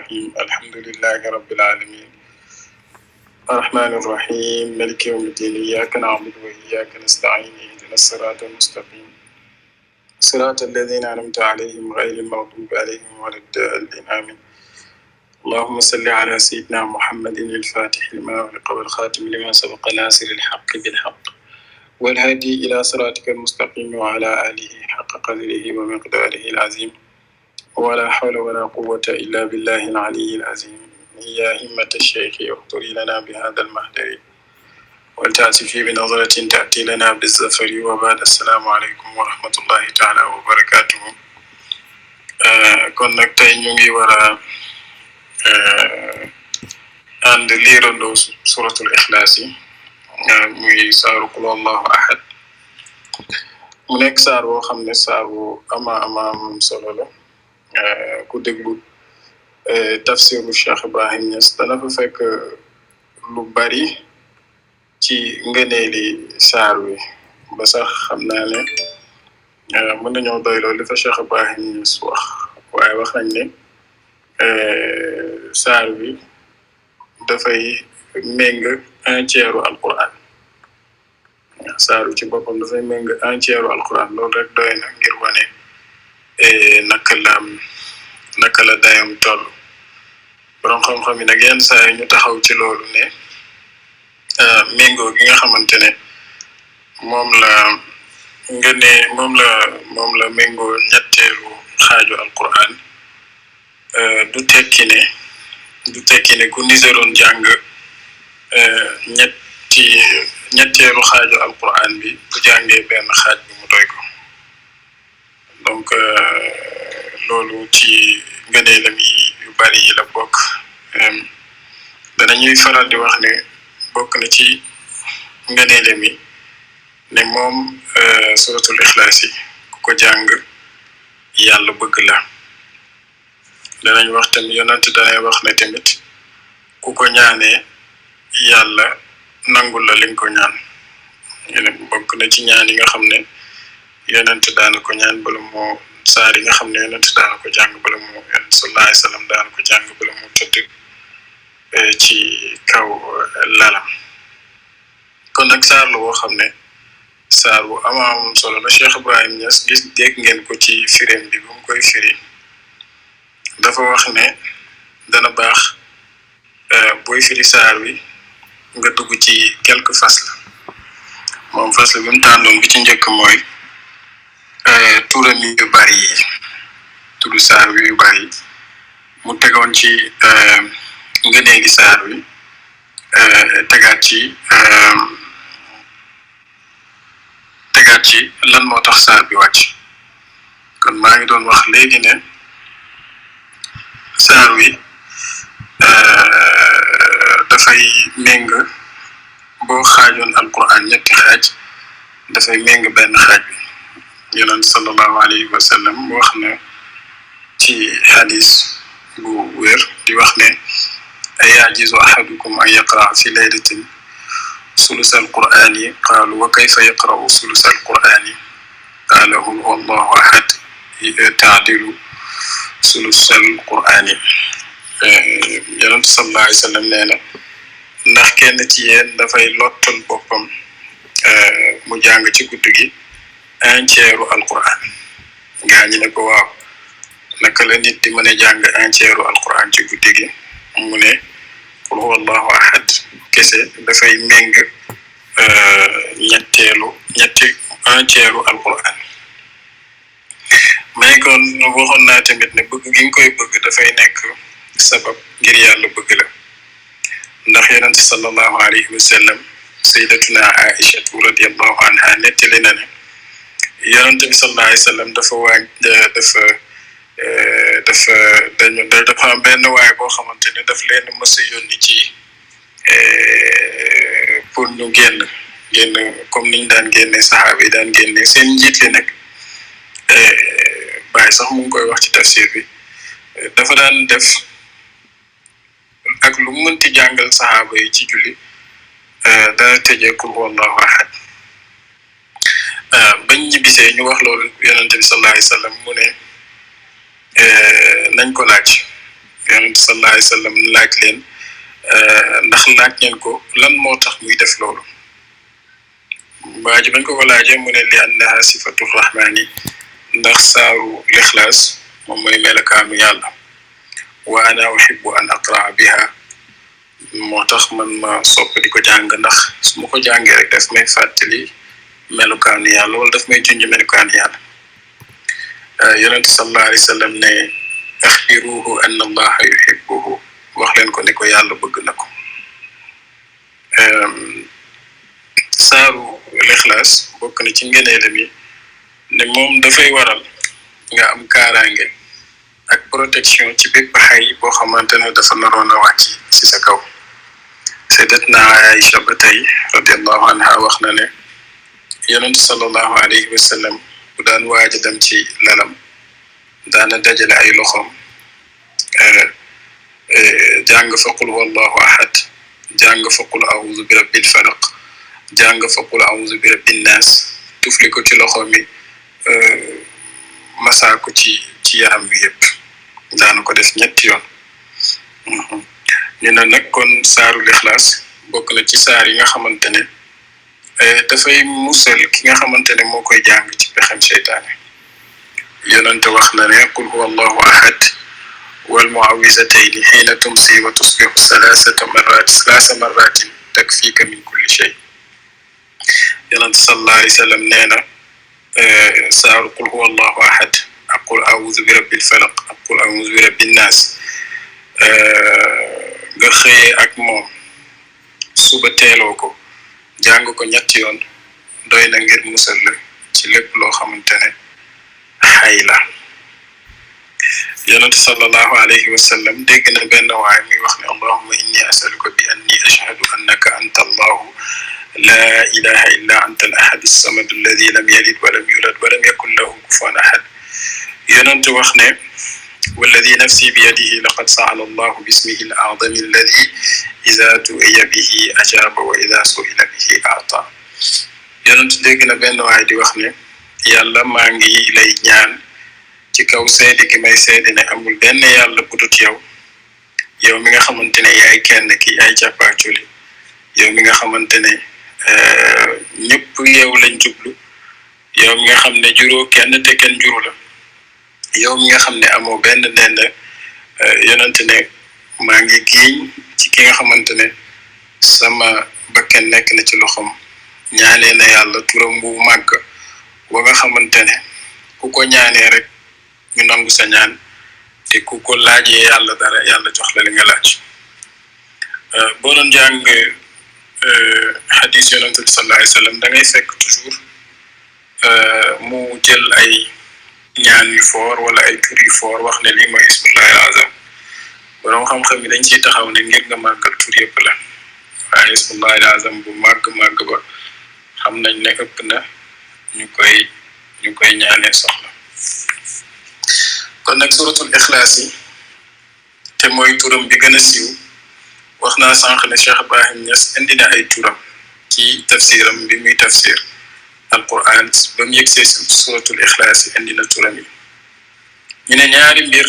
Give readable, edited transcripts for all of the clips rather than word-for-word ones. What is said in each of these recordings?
الرحيم الحمد لله رب العالمين الرحمن الرحيم مالك يوم الدين إياك نعبد وإياك نستعين اهدنا الصراط المستقيم صراط الذين أنعمت عليهم غير المغضوب عليهم ولا الضالين آمين اللهم صل على سيدنا محمد الفاتح لما أغلق والخاتم لما سبق ناصر الحق بالحق والهادي إلى صراطك المستقيم وعلى آله حق قدره ومقداره العظيم ولا حول ولا قوة إلا بالله العلي العظيم يا همة الشيخ احضري لنا بهذا المحضر ولتأتي بنظرة تأتي لنا بالزفر وبعد السلام عليكم ورحمة الله تعالى وبركاته. kon nag tey ñu ngi war a ànd liirandoo suratul ixlaas yi muy saaru qul allahu ahad mu nekk saar boo xam ne saar bu ama solo la ku déglu tafsiru Cheikh Ibrahim Niass dana fa fekk lu bari ci ngëneeli saar wi ba sax xam naa ne mën nañoo doy loolu li fa Cheikh Ibrahim Niass wax waaye wax nañ ne saar wi dafay méng entièru alquran saaru ci boppam dafay méng entièru alquran loolu rek doy na ngir wane naka la dayam toll borom xam-xam yi nag yenn saa yi ñu taxaw ci loolu ne méngoo gi nga xamante ne moom la méngoo ñetteelu xaaju alquran du tekki ne ku niseroon jàng ñetteelu xaaju alquran bi bu jàngee benn xaaj bi mu doy ko donc loolu ci ngëneelam yu bari yi la bokk danañuy faral di wax ne bokk na ci ngëneelam yi ne moom suratul ixlaas yi ku ko jàng yàlla bëgg la danañ wax tamit yonent danay wax ne tamit ku ko ñaanee yàlla nangul la li nga ko ñaan bokk na ci ñaan yi nga xam ne yonent daana ko ñaan bala moo saar yi nga xam ne yonent daana ko jàng bala moo yonent sallallahu alayhi wa sallam daana ko jàng bala moo tëdd ci kaw lalam kon nag saar la boo xam ne saar bu am solo la. Cheikh Ibrahim Niass gis dégg ngeen ko ci firim bi bu mu koy firi dafa wax ne dana baax booy firi saar wi nga dugg ci quelques fasl moom fasl bi mu tàndoon bi ci njëkk mooy turam yu bari yi turu saar wi yu bari mu tegoon ci ngëneeli saar wi tegaat ci lan moo tax saar bi wàcc. kon maa ngi doon wax léegi ne saar wi dafay méng boo xaajoon alquran ñetti xaaj dafay méng benn xaaj bi. yonent sallallahu alayhi wa sallam wax na ci hadis bu wér di wax ne ayajizu ahadukum an yaqra fi laylatin sulus alqurani qaalu wa kayfa yaqra'u sulus alqurani qaala qul huwa allahu ahad taadilu sulus alqurani. yonent sallallahu alayhi wa sallam nee na ndax kenn ci yéen dafay lottal boppam mu jàng ci guddi gi entièru alquran gaa ñi ne ko waaw naka la nit di mën a jàng entièru alquran ci guddi gi mu ne qul huwa allahu ahad kese dafay méng ñetti entièru alquran. mais kon waxoon naa tamit ne bëgg gi nga koy bëgg dafay nekk sabab ngir yàlla bëgg la ndax yonent sallallahu alayhi wa sallam sayyidatuna Aïcha radiyallahu anha nettali na ne yonent bi sallallahu alayhi wa sallam dafa am benn waay boo xamante ne daf leen mës a yónni ci pour ñu génn comme niñ daan génne saxaaba yi daan génne seen njiit li nag bàyyi sax mu ngi koy wax ci tafsir bi dafa daan def ak lu mu mënti jàngal saxaaba yi ci julli dana tëjee qul huwallahu ahad. bañ ñibbisee ñu wax loolu yonent bi sallallahu alayhi wa sallam mu ne nañ ko laaj yonent sallallahu alayhi wa sallam laaj leen ndax laaj ngeen ko lan moo tax muy def loolu waa ji bañ ko laajee mu ne li annaha sifatu rahmaani ndax saaru lixlaas moom mooy melakaanu yàlla wa ana uhibbu an aqraa biha moo tax man ma sopp di ko jàng ndax su ma ko jàngee rek daf may fàttali melukaanu yàlla wala daf may junj melukaanu yàlla yonent sallallahu alayhi wa sallam ne axbiruhu anna allaha yuhibbuhu wax leen ko ne ko yàlla bëgg na ko saaru lixlaas bokk na ci ngëneelam yi ne moom dafay waral nga am kaaraange ak protection ci bépp xay boo xamante ne dafa naroon a wàcc ci sa kaw sayyidatna Aïcha ba tey radiallahu anha wax na ne yonent sallallahu alayhi wa sallam bu daan waaj a dem ci lalam daana dajale ay loxoom jàng fa qul huwallahu ahad jàng fa qul a'udhu bi rabbil falaq jàng fa qul a'udhu bi rabbin nas tufli ko ci loxo mi masaa ko ci yaram bi yëpp daana ko def ñetti yoon ñu ne nag kon saaru lixlaas bokk na ci saar yi nga xamante ne dafay musal ki nga xamante ne moo koy jàng ci pexem seytaane yonente wax na ne qul huwa allahu ahad wal muawizatayni xiina tumsi wa tusbihu salaasa marratin takfiika min kulli shay yonente sallallahu alayhi wa sallam nee na saaru qul huwa allahu ahad ak qul a'udhu bi rabbil falaq ak qul a'udhu bi rabbin nas nga xëyee ak moom suba teeloo ko jàng ko ñetti yoon doy na ngir musal la ci lépp loo xamante ne xay la yonent sallallahu alayhi wa sallam dégg na benn waay muy wax ne allahumma inni asaluka bi anni ashhadu annaka anta allahu la ilaha illa anta al ahad as-samad alladi lam yalid wa lam yulad wa lam yakun lahu kufuwan ahad yonent wax ne والذي نفسي بيده لقد سأل الله باسمه الأعظم الذي إذا دعي به أجاب وإذا سئل به أعطى yonent dégg na benn waay di wax ne yàlla maa ngi lay ñaan ci kaw seede gi may seede ne amul benn yàlla bu dut yow mi nga xamante ne yaay kenn ki yaay jàppaaculi yow mi nga xamante ne ñëpp yow lañ jublu yow mi nga xam ne juróo kenn te kenn juru la yow mi nga xam ne amoo benn nend yonent ne maa ngi giiñ ci ki nga xamante ne sama bakken nekk na ci loxoom ñaanee na yàlla turam bu màgg ba nga xamante ne ku ko ñaanee rek ñu nangu sa ñaan te ku ko laajee yàlla dara yàlla jox la li nga laaj boo doon jàng xadis yonent bi sallallahu alayhi wa sallam da ngay fekk toujours mu jël ay ñaan yu foor wala ay tur yu foor wax ne lii mooy ismullahi al-azam borom xam-xam yi dañ ciy taxaw ne ngir nga màggal tur yëpp la waaye ismullahi al-azam bu màgg ba xam nañ ne ëpp na ñu koy ñaanee soxla kon nag suratul ixlaas yi te mooy turam bi gën a siiw wax naa sànq ne Cheikh Ibrahim Niass indi na ay turam ci tafsiram bi muy tafsir alquran ba mu yëgsee suratul ixlaas yi indi na turam yi ñu ne ñaari mbir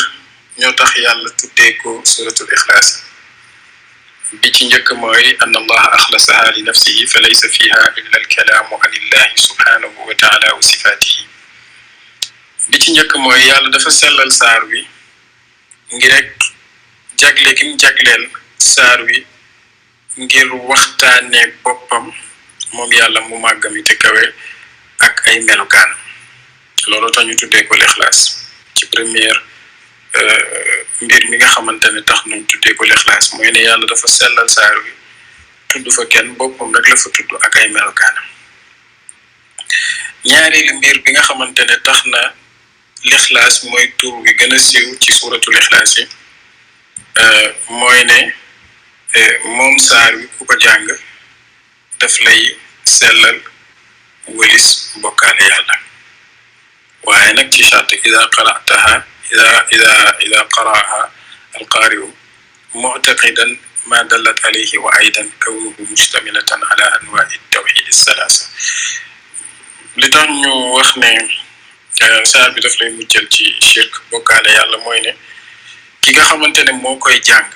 ñoo tax yàlla tuddee ko suratul ixlaas bi ci njëkk mooy an allaha axlasaha li nafsihi fa laysa fiha illa alkalaamu an illahi subhanahu wa taala wa sifatihi bi ci njëkk mooy yàlla dafa sellal saar wi ngir rek jagle gi mu jagleel saar wi ngir waxtaane boppam moom yàlla mu màggami te kawe ak ay melukaan loolu tax ñu tuddee ko lixlaas ci première mbir mi nga xamante ne tax nañ tuddee ko lixlaas mooy ne yàlla dafa sellal saar wi tudd fa kenn boppam rek la fa tudd ak ay melukaanam ñaareelu mbir bi nga xamante ne tax na lixlaas mooy tur wi gën a siiw ci suuratul ixlaas yi mooy ne moom saar wi ku ko jàng daf lay sellal wëlis bokkaale yàlla waaye nag ci charte ida qara'taha ida qara'aha alqaari'u mu'taqidan ma dallat alayhi wa aydan kawnuhu mustamilatan ala anwa'i tawxid salaasa li tax ñu wax ne saar bi daf lay muccal ci shirk bokkaale yàlla mooy ne ki nga xamantene moo koy jàng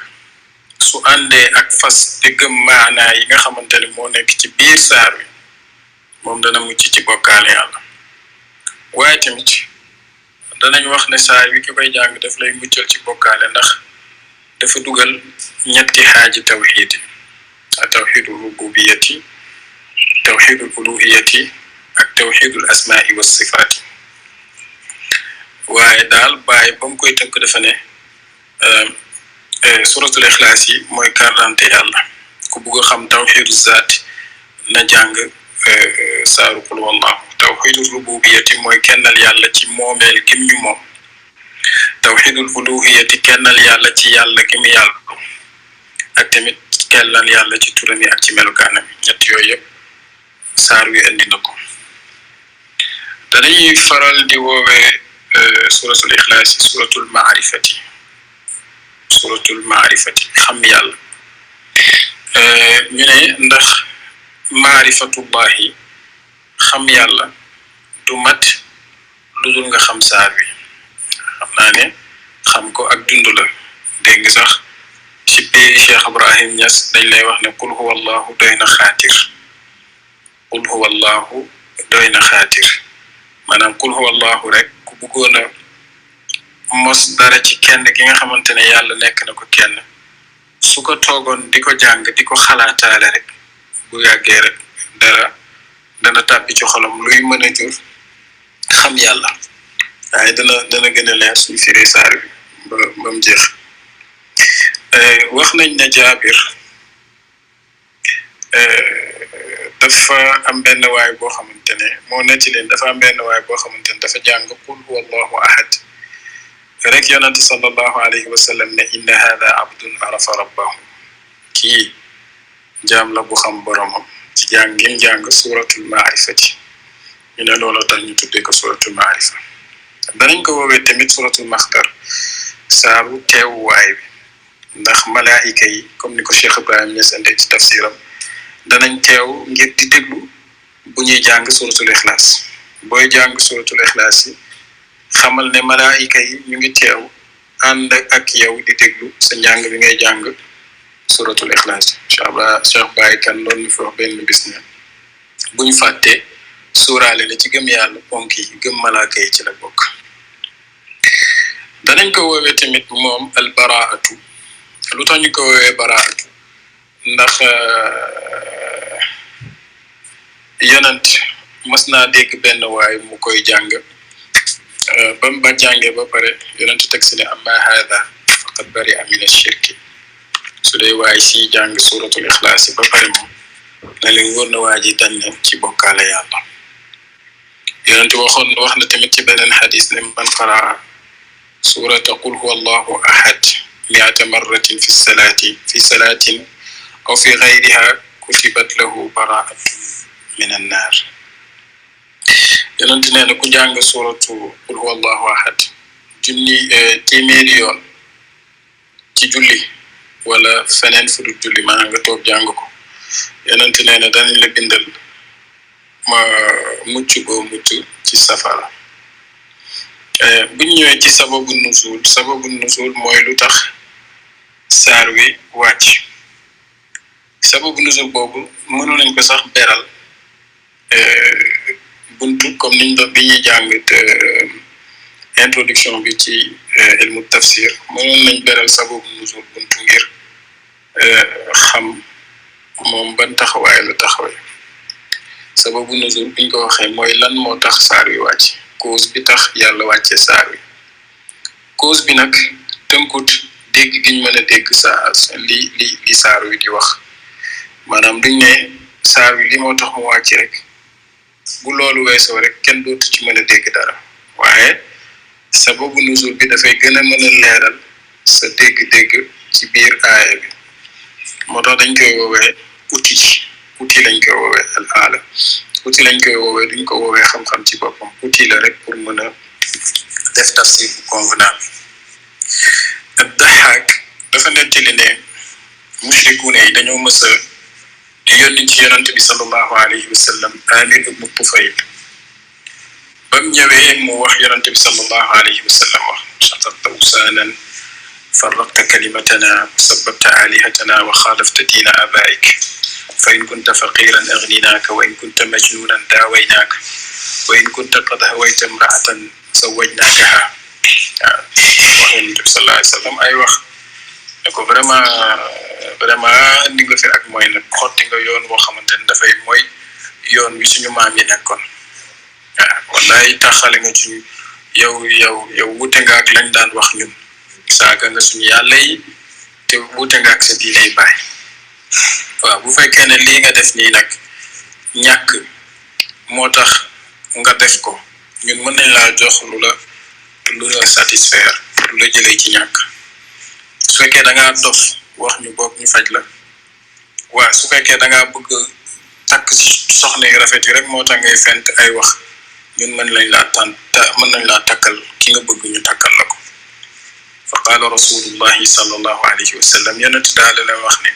su àndee ak fas te gëm maanaa yi nga xamantene moo nekk ci biir saar wi moom dana mucc ci bokkaale yàlla waaye tamit danañ wax ne saar wi ki koy jàng daf lay muccal ci bokkaale ndax dafa dugal ñetti xaaji tawxiid tawxiidul rububiyati tawxiidul uluhiyati ak tawxiidul asmaai wa sifaati waaye daal bàyyi ba mu koy tënk dafa ne suratul ixlaas yi mooy kàrdante yàlla ku bugg a xam tawxiidu zaati na jàng saaru qul wallahu tawxiidul rububiyati mooy kennal yàlla ci moomeel gim ñu moom tawxiidul uluhiyati kennal yàlla ci yàlla gi mu yàlla ak tamit kennal yàlla ci turam yi ak ci melukaanam ñett yooyu yëpp saar wi indi na ko danañuy faral di woowee suratul ixlaas yi suratul maarifati xam yàlla ñu ne ndax maarifatullahi xam yàlla du mat lu dul nga xam saar wi xam naa ne xam ko ak dund la dégg sax ci pays Cheikh Ibrahim Niass dañ lay wax ne qul huwa allahu doy na xaatir qul huwa allahu doy na xaatir maanaam qul huwa allahu rek ku bëggoon a mos dara ci kenn ki nga xamante ne yàlla nekk na ko kenn su ko toogoon di ko jàng di ko xalaataale rek bu yàggee rek dana tàbbi ci xolam luy mën a jur xam yàlla waaye dana gën a leer suñ firi saar bi ba mu jeex wax nañ ne Jaabir dafa am benn waay boo xamante ne moo netti leen dafa am benn waay boo xamante ne dafa jàng qul huwa allahu ahad rek yonante sallallahu alayhi wa sallam ne inna hada abdun arafa rabbahu kii jaam la bu xam boromam ci jàngim jàng suratul maarifati ñu ne loolu tax ñu tuddee ko suratul maarifa danañ ko woowee tamit suratul maxtar saaru teewuwaay bi ndax malaayika yi comme ni ko Cheikh Ibrahim Niass ande ci tafsiram danañ teew ngir di déglu bu ñuy jàng suratul ixlaas booy jàng suratul ixlaas yi xamal ne malaayika yi ñu ngi teew ànd ak yow di déglu sa njàng bi ngay jàng suratul ixlaas Cheikh Baye Kane loolu ñu fi wax benn bis ne buñ fàttee suuraale la ci gëm yàlla ponk yi gëm malaaka yi ci la bokk danañ ko woowee tamit moom al baraatu lu tax ñu ko woowee baraatu ndax yonent mas naa dégg benn waay mu koy jàng ba jàngee ba pare yonent teg si ne amma haada faqad bari'a min ash-shirki su dee waay si jàng suratul ixlaas ba pare moom na leen wóor na waa ji dañ ne ci bokkaale yàlla yonent wax na tamit ci beneen xadis ne man qaraa surata qul huwa allahu ahad mi'ata marratin fi salaatin aw fi gayriha kutibat lahu baraatun min annaar yonent nee na ku jàng suratu qul huwa allahu ahad téeméeri yoon ci julli wala feneen fu dul julli maa nga toog jàng ko yonent nee na danañ la bindal ma mucc boo mucc ci safara buñ ñëwee ci sababu nusul mooy lu tax saar wi wàcc sababu nusul boobu mënu nañ ko sax beral buntu comme niñ doon bi ñuy jàng introduction bi ci ilmu tafsir mënoon nañ beral sababu nusul buntu ngir xam moom ban taxawaay la taxawee sababu nuzul biñ ko waxee mooy lan moo tax saar wi wàcc cause bi tax yàlla wàcce saar wi cause bi nag tënkut dégg giñ mën a dégg li saar wi di wax maanaam duñ ne saar wi li moo tax mu wàcc rek bu loolu weesoo rek kenn dootu ci mën a dégg dara waaye sababu nuzul bi dafay gën a mën a leeral sa dégg-dégg ci biir aaya bi moo tax dañ koy woowee outil lañ koy woowee al aala outil lañ koy woowee duñ ko woowee xam-xam ci boppam outil la rek pour mën a def tafsir bu convenable ab daxaak dafa nettali ne mushrikuune yi dañoo mës a yónni ci yonante bi sallallahu alayhi wa sallam Amir ibnu Tufayl bam ñëwee mu wax yonante bi sallallahu alayhi wa sallam wax shatat tawsaanan farraqta kalimatana sabbabta alihatana wa xaalafta diina abaik fa in kunta faqiran aghninaaka wa in kunta majnunan daawaynaaka wa in kunta qad hawayta imraatan zawajnaakaha waaw wax yonent bi sallallahu alayhi wa sallam ay wax ne ko vraiment indi nga fi ak mooy nag xotti nga yoon boo xamante ne dafay mooy yoon wi suñu maam yi nekkoon waaw wallaay taxale nga ci yow wute nga ak lañ daan wax ñun saaga nga suñu yàlla yi te wute nga ak sa diinay baay waaw bu fekkee ne lii nga def nii nag ñàkk moo tax nga def ko ñun mën nañ laa jox lu la satisfaire lu la jëlee ci ñàkk su fekkee da ngaa dof wax ñu boog ñu faj la waaw su fekkee da ngaa bëgg takk ci soxna yu rafet yi rek moo tax ngay fent ay wax ñun mën nañ laa takkal ki nga bëgg ñu takkal la ko fa qaala rasulullahi sallallahu alayhi wa sallam yonent daal la wax ne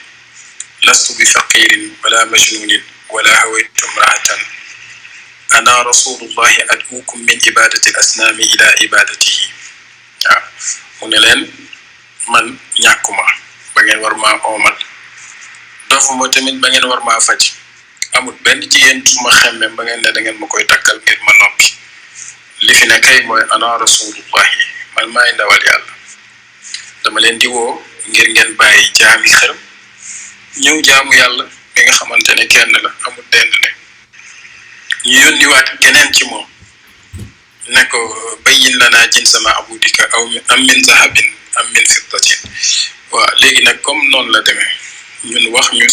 lastu bi faqirin wala majnunin wala hawaytu imraatan ana rasulullahi ad'ukum min ibadati al asnaami ila ibadatihi waaw mu ne leen man ñàkkuma ba ngeen war maa oomal dofuma tamit ba ngeen war maa faj amul benn jigéen su ma xemmem ba ngeen ne da ngeen ma koy takkal ngir ma noppi li fi ne kay mooy ana rasulullahi man maay ndawal yàlla dama leen di woo ngir ngeen bàyyi jaami xërëm ñëw jaamu yàlla bi nga xamante ne kenn la amul dend ne ñu yónniwaat keneen ci moom ne ko bayyin lanaa jinsa ma'budika aw am min zahabin am min fiddatin waaw léegi nag comme noonu la demee ñun wax ñu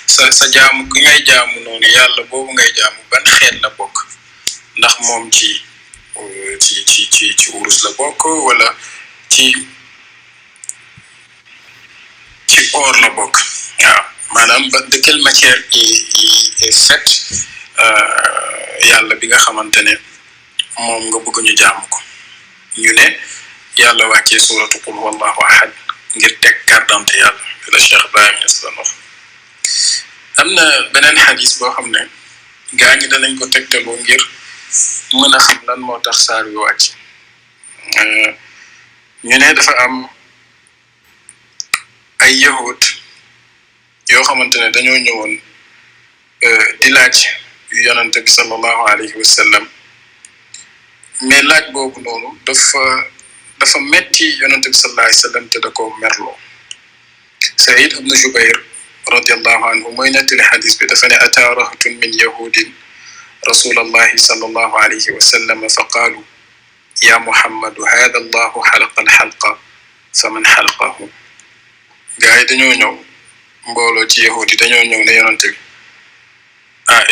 sa jaamu ki ngay jaamu noonu yàlla boobu ngay jaamu ban xeet la bokk ndax moom ci urus la bokk wala ci or la bokk waaw maanaam de quelle matière est faite yàlla bi nga xamante ne moom nga bëgg ñu jaamu ko ñu ne yàlla wàccee suuratu qul huwallahu ahad ngir teg kàrdante yàlla la Cheikh Ibrahim Niass doon wax am na beneen xadis boo xam ne gaa ñi danañ ko tegtaloo ngir mën a xam lan moo tax saar wi wàcc ñu ne dafa am ay yahud yoo xamante ne dañoo ñëwoon di laaj yonante bi sallallahu alayhi wa sallam mais laaj boobu noonu dafa metti yonante bi sallallahu alayhi wa sallam te da ko merloo Saïd ibn Jubayr radiallahu anhu mooy nettali xadis bi dafa ne ataa rahatun min yahudin rasulallahi sallallahu alayhi wa sallam fa qaalu ya muhammadu hada allahu xalaqa alxalqa fa man xalaqahu gaa yi dañoo ñëw mbooloo ci yahudi dañoo ñëw ne yonante bi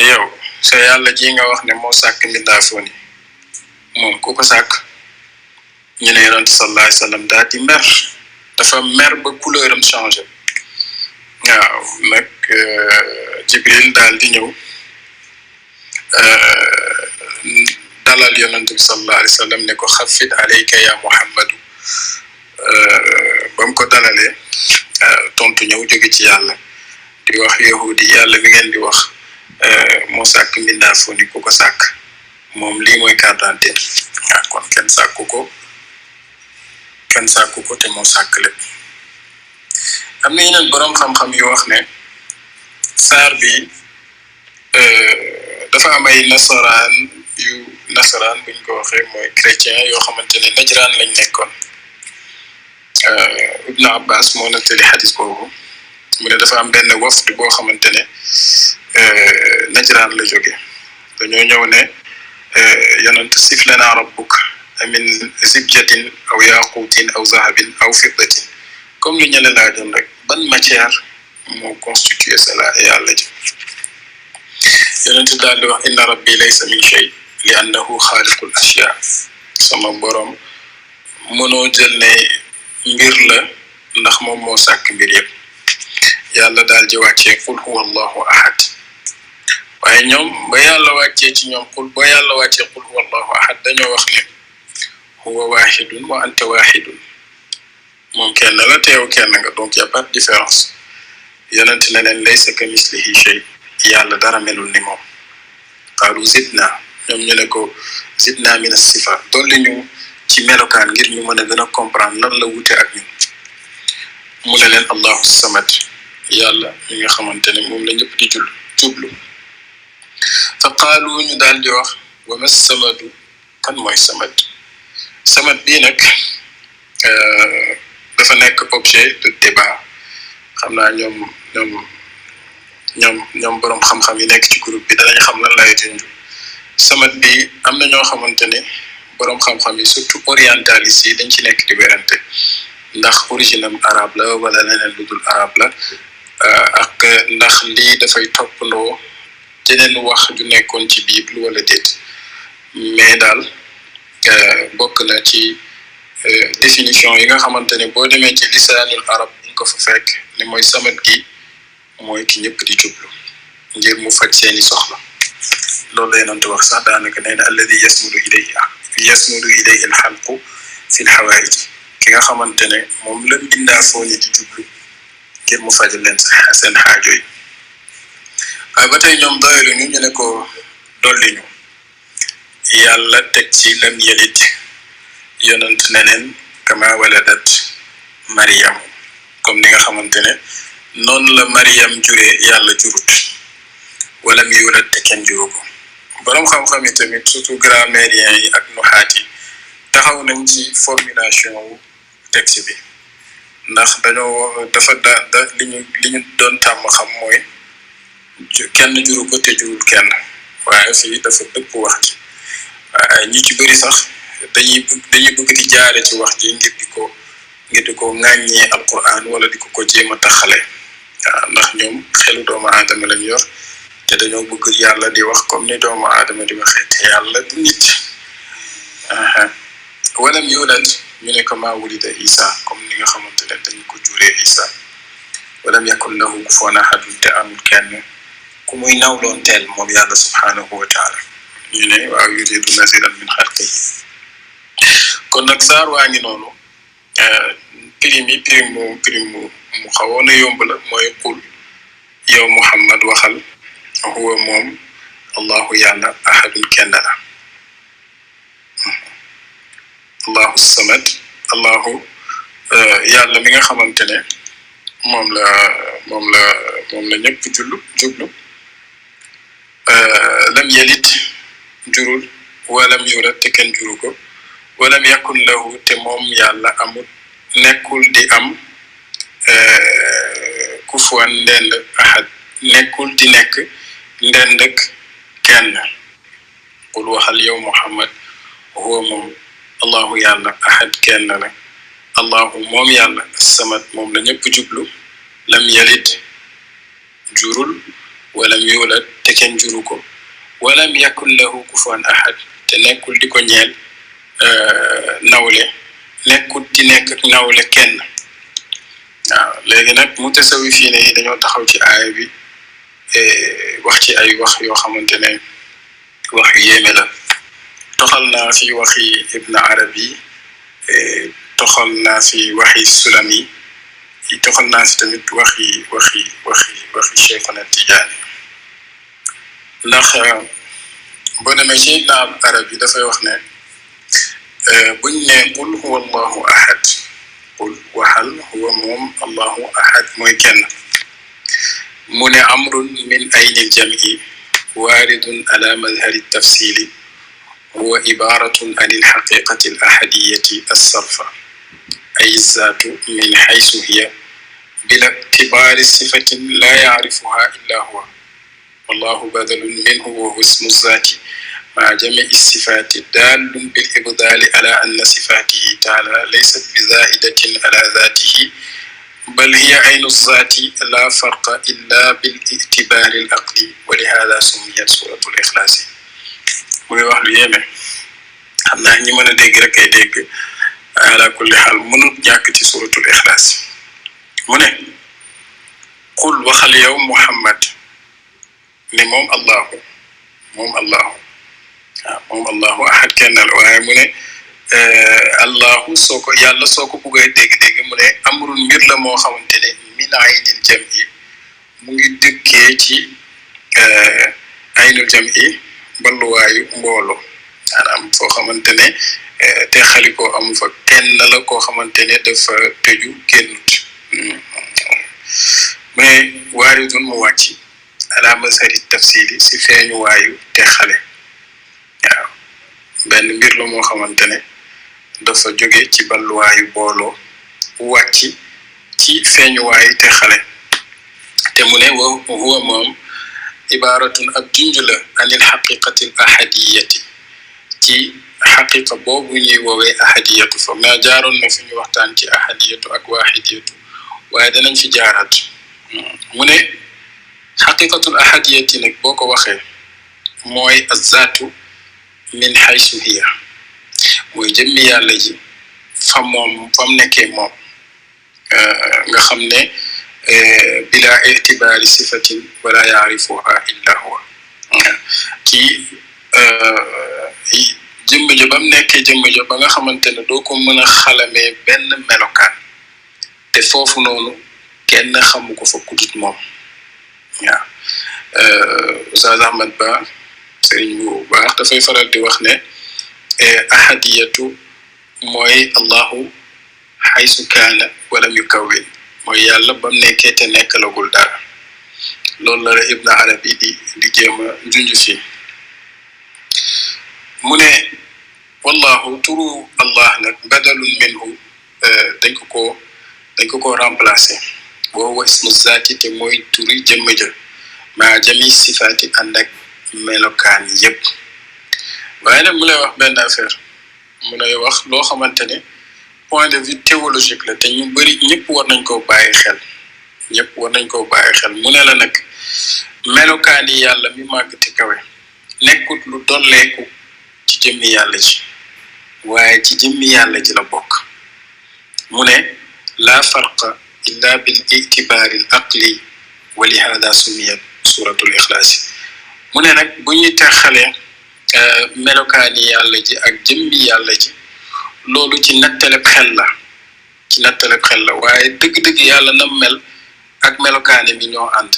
yow sa yàlla ji nga wax ne moo sàkk mbindaafoon yi moom ku ko sàkk ñu ne yonante sallallahu alayhi wa sallam daal di mer dafa mer ba couleur am changé waaw nag Jibril daal di ñëw dalal yonante bi sallallahu alayhi wa sallam ne ko xafit alayka ya muhammadu ba mu ko dalalee tontu ñëw jóge ci yàlla di wax yahudi yàlla bi ngeen di wax moo sàkk mbindaafoon yi ku ko sàkk moom lii mooy carte d'identité waaw kon kenn sàkku ko te moo sàkk lépp am na yeneen boroom xam-xam yu wax ne saar bi dafa am ay nasaraan buñ ko waxee mooy chrétien yoo xamante ne najraan lañ nekkoon Ibn Abbas moo nettali xadis boobu mu ne dafa am benn wafd boo xamante ne najraan la jóge dañoo ñëw ne yonent sif lana rabbuk min zibjatin aw yaqutin aw zahabin aw fiddatin comme li ñële laajoon rek ban matière moo constitué cela yàlla ji yonent daal di wax inna rabbi laysa min shay li annahu xaaliqul ashya sama borom mënoo jël ne mbir la ndax moom moo sàkk mbir yëpp yàlla daal di wàccee qul huwa allahu ahad waaye ñoom ba yàlla wàccee ci ñoom qul huwa allahu ahad dañoo wax ne huwa wahidun wa anta wahidun moom kenn la teew kenn nga donc y a pas de différence yonent ne leen laysa ka mislihi shay yàlla dara melul ni moom qaalu zidna ñoom ñu ne ko zidna min as-sifaat dolli ñu ci melokaan ngir ñu mën a gën a comprendre lan la wute ak ñun mu ne leen allahu samad yàlla mi nga xamante ne moom la ñëpp di jublu fa qaalu ñu daal di wax wa ma samadu kan mooy samad samad bii nag dafa nekk objet de débat xam naa ñoom boroom xam-xam yi nekk ci groupe bi danañ xam lan lay junj samad bi am na ñoo xamante ne boroom xam-xam yi surtout orientalistes yi dañ ci nekk di werante ndax origine am arabe la wala leneen lu dul arabe la ak ndax lii dafay toppandoo jeneen wax ju nekkoon ci bible wala déet mais daal bokk na ci définition yi nga xamante ne boo demee ci lisaanul arab ñu ko fa fekk ne mooy samad gi mooy ki ñëpp di jublu ngir mu faj seeni soxla loolu la yonent wax sax daanaka nee na alladi yasmudu ilayhi alxalqu fi lxawaïj ki nga xamante ne moom la bindaa foo ni di jublu ngir mu fajal leen seen xaajo yi waaye ba tey ñoom doylu ñu ne ko dolli ñu yàlla teg ci lam yalid yonent ne leen kama waladat Mariam comme ni nga xamante ne noonu la Mariam juree yàlla jurut wala mu yulad te kenn juru ko boroom xam-xam yi tamit surtout grammairien yi ak nuxaat yi taxaw nañ ci formulation wu texte bi ndax dafa li ñu doon tàmm xam mooy kenn juru ko te jurul kenn waaye fii dafa dëpp wax ji waaye ñi ci bëri sax dañuy bëgg di jaare ci wax ji ngir di ko ŋàññee alquran wala di ko jéem a taxale waaw ndax ñoom xelu doomu aadama lañ yor te dañoo bëgg yàlla di wax comme ni doomu aadama di waxee te yàlla du nit walam yulad ñu ne ko maa wulida isa comme ni nga xamante ne dañ ko juree isa walam yakun lahu kufuwan ahad te amul kenn ku muy nawloon teel moom yàlla subhanahu wa taala ñu ne waaw yuridu naziran min xalqihi kon nag saar waa ngi noonu prime mu xawoon a yomb la mooy qul yow Muhammad waxal huwa moom allahu yàlla ahadun kenn la allahu samad allahu yàlla mi nga xamante ne moom la ñëpp jublu lam yalid jurul walam yulad te kenn juru ko walam yakun lahu te moom yàlla amul nekkul di am kufuwan ndend ahad nekkul di nekk ndend ak kenn qul waxal yow Muhammad huwa moom allahu yàlla ahad kenn la allahu moom yàlla samad moom la ñëpp jublu lam yalid jurul walam yulad te kenn juru ko walam yakun lahu kufuwan ahad te nekkul di ko ñeel nawle nekkul di nekk ak nawle kenn waaw léegi nag mutasawifiin yi dañoo taxaw ci aaya bi wax ci ay wax yoo xamante ne wax yu yéeme la toxal naa fi waxi Ibn Arabi toxal naa fi waxi Sulami toxal naa fi tamit waxi Cheikhuna Tijaani ndax boo demee ci Ibn Arabi dafay wax ne buñ ne qul huwa allahu ahad qul waxal huwa moom allahu ahad mooy kenn mu ne amrun min aynil jam'i waaridun ala madhari tafsili huwa ibaratun an alxaqiqati alahadiyati alsarfa ay zaatu min xaysu hiya bila ictibaari sifatin la yacrifuha illa huwa wallahu badalun minhu wa huwa ismu zaati مع جميع الصفات دال بالإبدال على أن صفاته تعالى ليست بزائدة على ذاته بل هي عين الذات لا فرق إلا بالاعتبار العقلي ولهذا سميت سورة الإخلاص muy wax lu yéeme xam naa ñi mën a dégg rek ay dégg ala kulli xaal mënut ñàkk ci suratul Ixlaas mu ne qul waxal yow Muhammad ne moom allahu moom allahu ahad kenn la waaye mu ne allahu yàlla soo ko buggee dégg-dégg mu ne amrun mbir la moo xamante ne min aynil jam'i mu ngi dëkkee ci aynul jam'i balluwaayu mbooloo maanaam foo xamante ne te xalikoo amu fa kenn la koo xamante ne dafa tëju génnut mais waaridun mu wàcc ala mazhari tafsili si feeñu waayu te xale waaw benn mbir la moo xamante ne dafa jóge ci balluwaayu booloo wàcc ci feeñu waayu te xale te mu ne wa huwa moom ibaratun ab junj la anil xaqiqatil ahadiyati ci xaqiqa boobu ñuy woowee ahadiyatu foog naa jaaroon na fi ñu waxtaan ci ahadiyatu ak waahidiyatu waaye danañ fi jaaraat mu ne xaqiqatul ahadiyati nag boo ko waxee mooy azzaatu min xaysu hiya mooy jëmmi yàlla ji fa moom fa mu nekkee moom nga xam ne bila itibaari sifatin wala yaarifuha illa huwa kii jëmm ja ba mu nekkee jëmm ja ba nga xamante ne doo ko mën a xalamee benn melokaan te foofu noonu kenn xamu ko fa kudut moom waaw Oustaz Ahmad Ba sëriñ bu baax dafay faral di wax ne ahadiyatu mooy allahu xaysu kaana walam yukawwin mooy yàlla ba mu nekkee te nekkalagul dara loolu la Ibn Arabi di jéem a junj fii mu ne wallahu turu allah nag badalun minhu dañ ko ko remplacer boo wa ismu zaati te mooy turi jëmm ja maa jami sifaati ànd ak melokaan yépp waaye nag mu lay wax benn affaire mu lay wax loo xamante ne point de vue théologique la te ñu bari ñëpp war nañ koo bàyyi xel mu ne la nag melokaan yi yàlla mi màgg te kawe nekkut lu dolleeku ci jëmmi yàlla ji waaye ci jëmmi yàlla ji la bokk mu ne la farqa illa bil itibaari al aqli wa li hada sumiyat suratul ixlaas mu ne nag bu ñuy texalee melokaani yàlla ji ak jëmmi yàlla ji loolu ci nattaleb xel la waaye dëgg-dëgg yàlla na mel ak melokaani bi ñoo ànd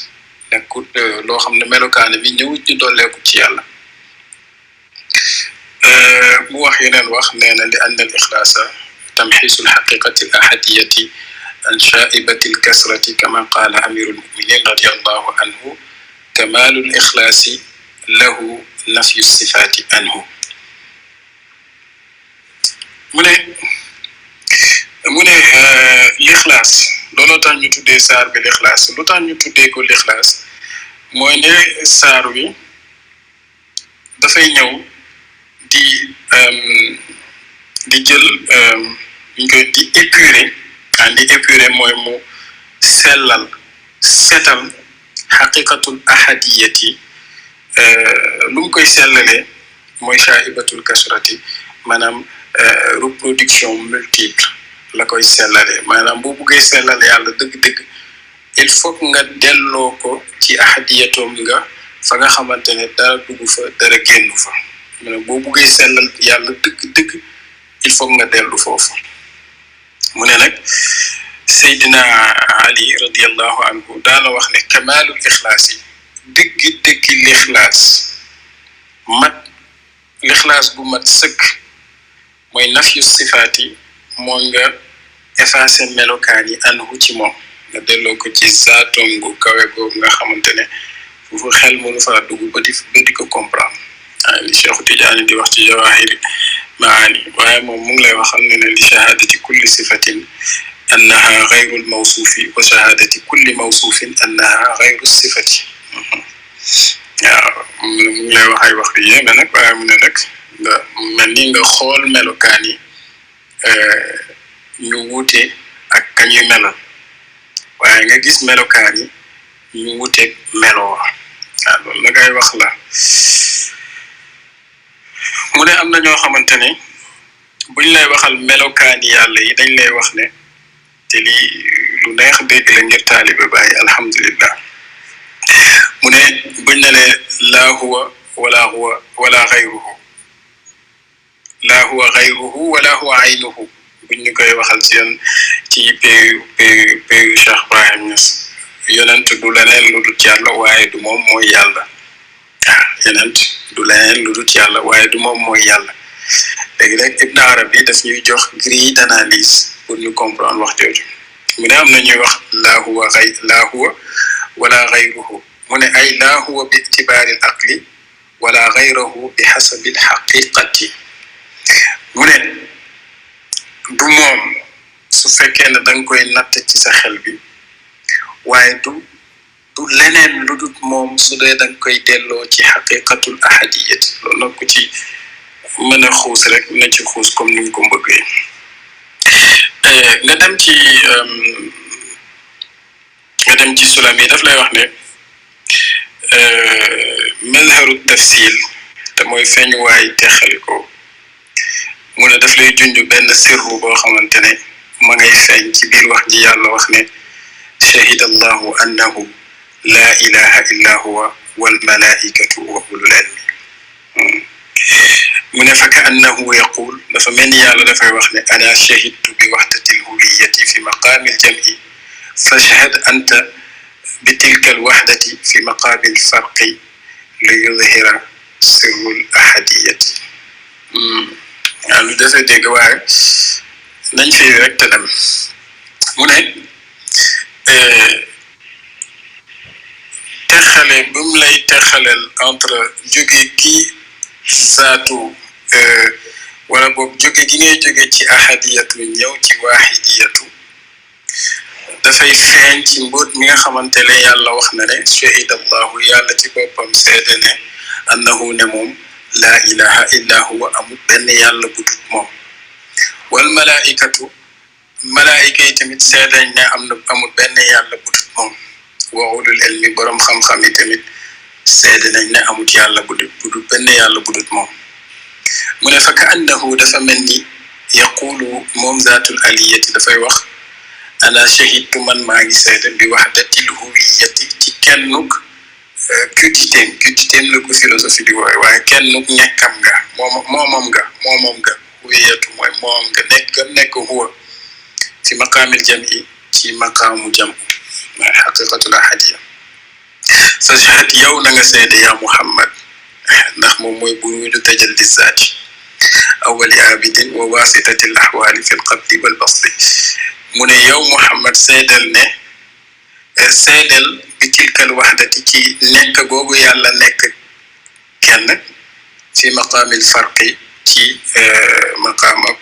nekkut loo xam ne melokaani bi ñëwut ñu dolleeku ci yàlla mu wax yeneen wax nee na li anna al ixlaasa tamxiisu alxaqiqati al ahadiyati an shaa'ibati al kasrati kama qaala amiru almuminin radiallahu anhu kamaalu al ixlaasi lahu nafyu sifaati anhu mu ne lixlaas looloo tax ñu tuddee saar bi lixlaas lu tax ñu tuddee ko lixlaas mooy ne saar wi dafay ñëw di jël ñu koy di épurer mooy mu sellal setal xaqiqatul ahadiyati lu mu koy sellalee mooy shaibatul kasrati maanaam reproduction multiple la koy sellalee maanaam bu buggee sellal yàlla dëgg-dëgg il faut nga delloo ko ci ahadiyatoom nga fa nga xamante ne dara dugg fa dara génn fa maanaam boo buggee sellal yàlla dëgg-dëgg il faut nga dellu foofu mu ne nag Seydina Ali radiallahu anhu daana wax ne kamaalul ixlaas yi dëggi lixlaas mat lixlaas bu mat sëkk mooy nafyu sifaat yi moo nga effacé melokaan yi anhu ci moom nga delloo ko ci zaatoom gu kawe googu nga xamante ne foofu xel mënu faa dugg ba di ko comprendre li Cheikh Tidiane di wax ci jawahiri maani waaye moom mu ngi lay waxal ne li shahadati kulli sifatin annaha ghayrul mawsuufi wa shahadati kulli mawsuufin annaha ghayru sifati waaw mu ngi lay wax ay wax yu yéeme nag waaye mu ne nag nga mel ni nga xool melokaan yi ñu wuute ak kañuy melal waaye nga gis melokaan yi ñu wuuteeg meloo waaw loolu nag ay wax la mu ne am na ñoo xamante ne buñ lay waxal melokaan yi yàlla yi dañ lay wax ne te lii lu neex dégg la ngir taalibe bàyyi alhamdulillah mu ne buñ ne laa huwa wala huwa wala xayruhu laa huwa xayruhu wala huwa aynuhu buñ ñu koy waxal ci péyu Cheikh Ibrahim Niass yonent du leneen lu dul yàlla waaye du moom mooy yàlla yonent du leneen lu dul yàlla waaye du moom mooy yàlla léegi rek Ibn Arabi daf ñuy jox grille d'analyse pour ñu comprendre wax jooju mu ne am na ñuy wax laa huwa wala gayruhu mu ne ay laa huwa bi itibaari al aqli wala gayruhu bi xasabi al xaqiqati mu ne du moom su fekkee ne danga koy natt ci sa xel bi waaye du leneen lu dul moom su dee danga koy delloo ci xaqiqatul ahadiyati loolu nag ku ci mën a xuus rek na ci xuus comme ni mu ko bëggee nga dem ci Sulami daf lay wax ne mazharu tafsil te mooy feeñuwaay texali ko mu ne daf lay junj benn sirru boo xamante ne ma ngay feeñ ci biir wax ji yàlla wax ne shahida allahu annahu la ilaha illa huwa wal malaikatu wa ulul ilmi mu ne fa ka annahu yaqul dafa mel ni yàlla dafay wax ne ana shahidtu bi wahdati lhuliyati fi maqaami aljam'i fashhad anta bi tilka alwahdati fi maqaami alfarqi li yudhira sirru alahadiyati waaw lu dese dégg waaye nañ fi rek te dem mu ne texale bu mu lay texaleel entre jóge gi zaatu wala boobu jóge gi ngay jóge ci ahadiyatu ñëw ci waahidiyatu dafay feeñ ci mbóot mi nga xamante ne yàlla wax na ne shahida allahu yàlla ci boppam seede ne annahu ne moom laa ilaha illa huwa amul benn yàlla bu dut moom wal malaikatu malaayika yi tamit seedañ ne amul benn yàlla bu dut moom wa ulul ilmi borom xam-xam yi tamit seede nañ ne amut yàlla bu dut benn yàlla bu dut moom mu ne fa ka annahu dafa mel ni yaqulu moom zaatul aliyati dafay wax ana shahidtu man maa ngi seede bi wahdatil huwiyati ci kennuk kutitéem la ko philosophie di wooye waaye kennuk nekkam nga moomam nga huwiyatu mooy moomam nga nekk huwa fi maqaamil jam'i ci maqaamu jam mooy xaqiqatul ahadiya fashhad yow na nga seede yaa Muhammad ndax moom mooy buruuju tajalli zaati awwali abidin wa wasitati al ahwali fi al qabdi wal basdi mu ne yow Muhammad seedal bi tilkal wahdati ci nekk googu yàlla nekk kenn fi maqaamil farqi ci maqaamam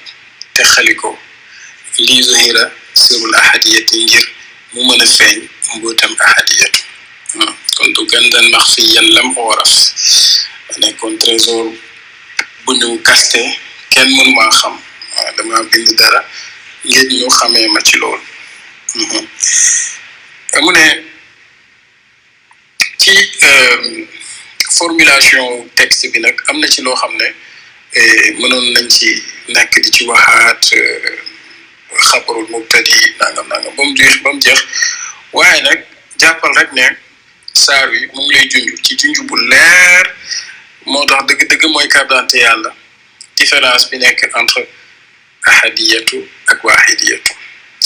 te xaliko lii zuhira sirul ahadiyati ngir mu mën a feeñ mbootam ahadiyatu kon du gandan maxfiyan lam oraf nekkoon trésor bu ñu kaste kenn mënu maa xam dama bind dara ngir ñu xamee ma ci loolu mu ne ci formulation texte bi nag am na ci loo xam ne mënoon nañ ci nekk di ci waxaat xabarul mubtadi nangam ba mu jeex waaye nag jàppal rek ne saar wi mu ngi lay junj bu leer moo tax dëgg-dëgg mooy carte d'identité yàlla différence bi nekk entre ahadiyatu ak waahidiyatu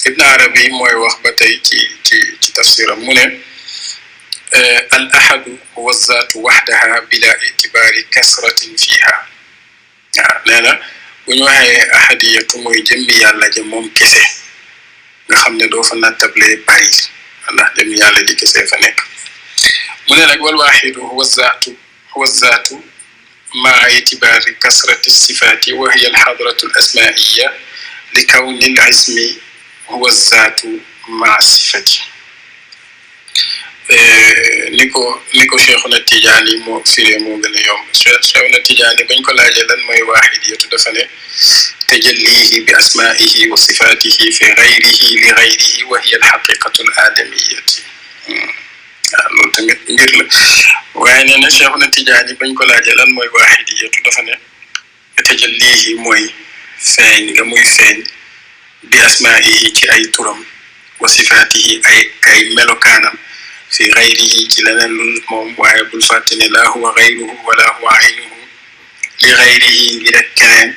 Ibn Arabi mooy wax ba tey ci tafsiram mu ne al ahadu huwa zaatu wahdaha bila itibaari kasratin fiha waaw nee na bu ñu waxee ahadiyatu mooy jëmmi yàlla ja moom kese nga xam ne doo fa nattable bari ndax jëmmi yàlla ji kese fa nekk mu ne nag wal waahidu huwa zaatu maa itibaari kasrati sifaati wa hiya alxadratu alasmaiya li kawni alismi huwa zaatu maa sifati ni ko Cheikhuna Tijaani moo firee moo gën a yomb Cheikhuna Tijaani bañ ko laajee lan mooy waahidiyatu dafa ne tajallihi bi asmaihi wa sifatihi fi gayrihi li gayrihi wa hiya alxaqiqatu aladamiyati waaw loolu tamit mbir la waaye nee na Cheikhuna Tijaani bañ ko laajee lan mooy waahidiyatu dafa ne tajallihi mooy feeñ nga muy feeñ bi asmaihi ci ay turam wa sifatihi ay melokaanam fi gayrihi ci leneen lu moom waaye bul fàtte ne laa huwa gayruhu wala huwa aynuhu li gayrihi ngi rek keneen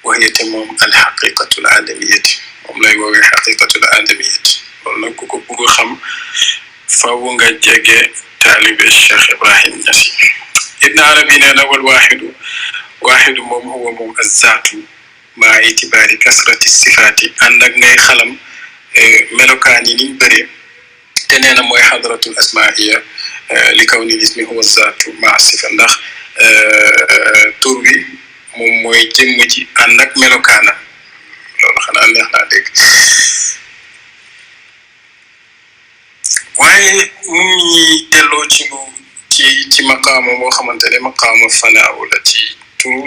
waxyete moom alxaqiqatul adamiyati moom lay woowee xaqiqatul adamiyati loolu nag ku ko bëgg xam faw nga jege taalibe Cheikh Ibrahim Ñas Ibn Arabi nee na wal waaxidu moom huwa moom azzaatu maa itibaari kasrati sifaati ànd ak ngay xalam melokaan yi niñ bëree te nee na mooy xadratul asmaiya li kaw ni ismi huwa zaatu maa sifa ndax tur bi moom mooy jëmm ji ànd ak melokaana loolu xanaa neex naa dégg waaye mu ngi delloo ci maqaama boo xamante ne maqaama fanaaw la ci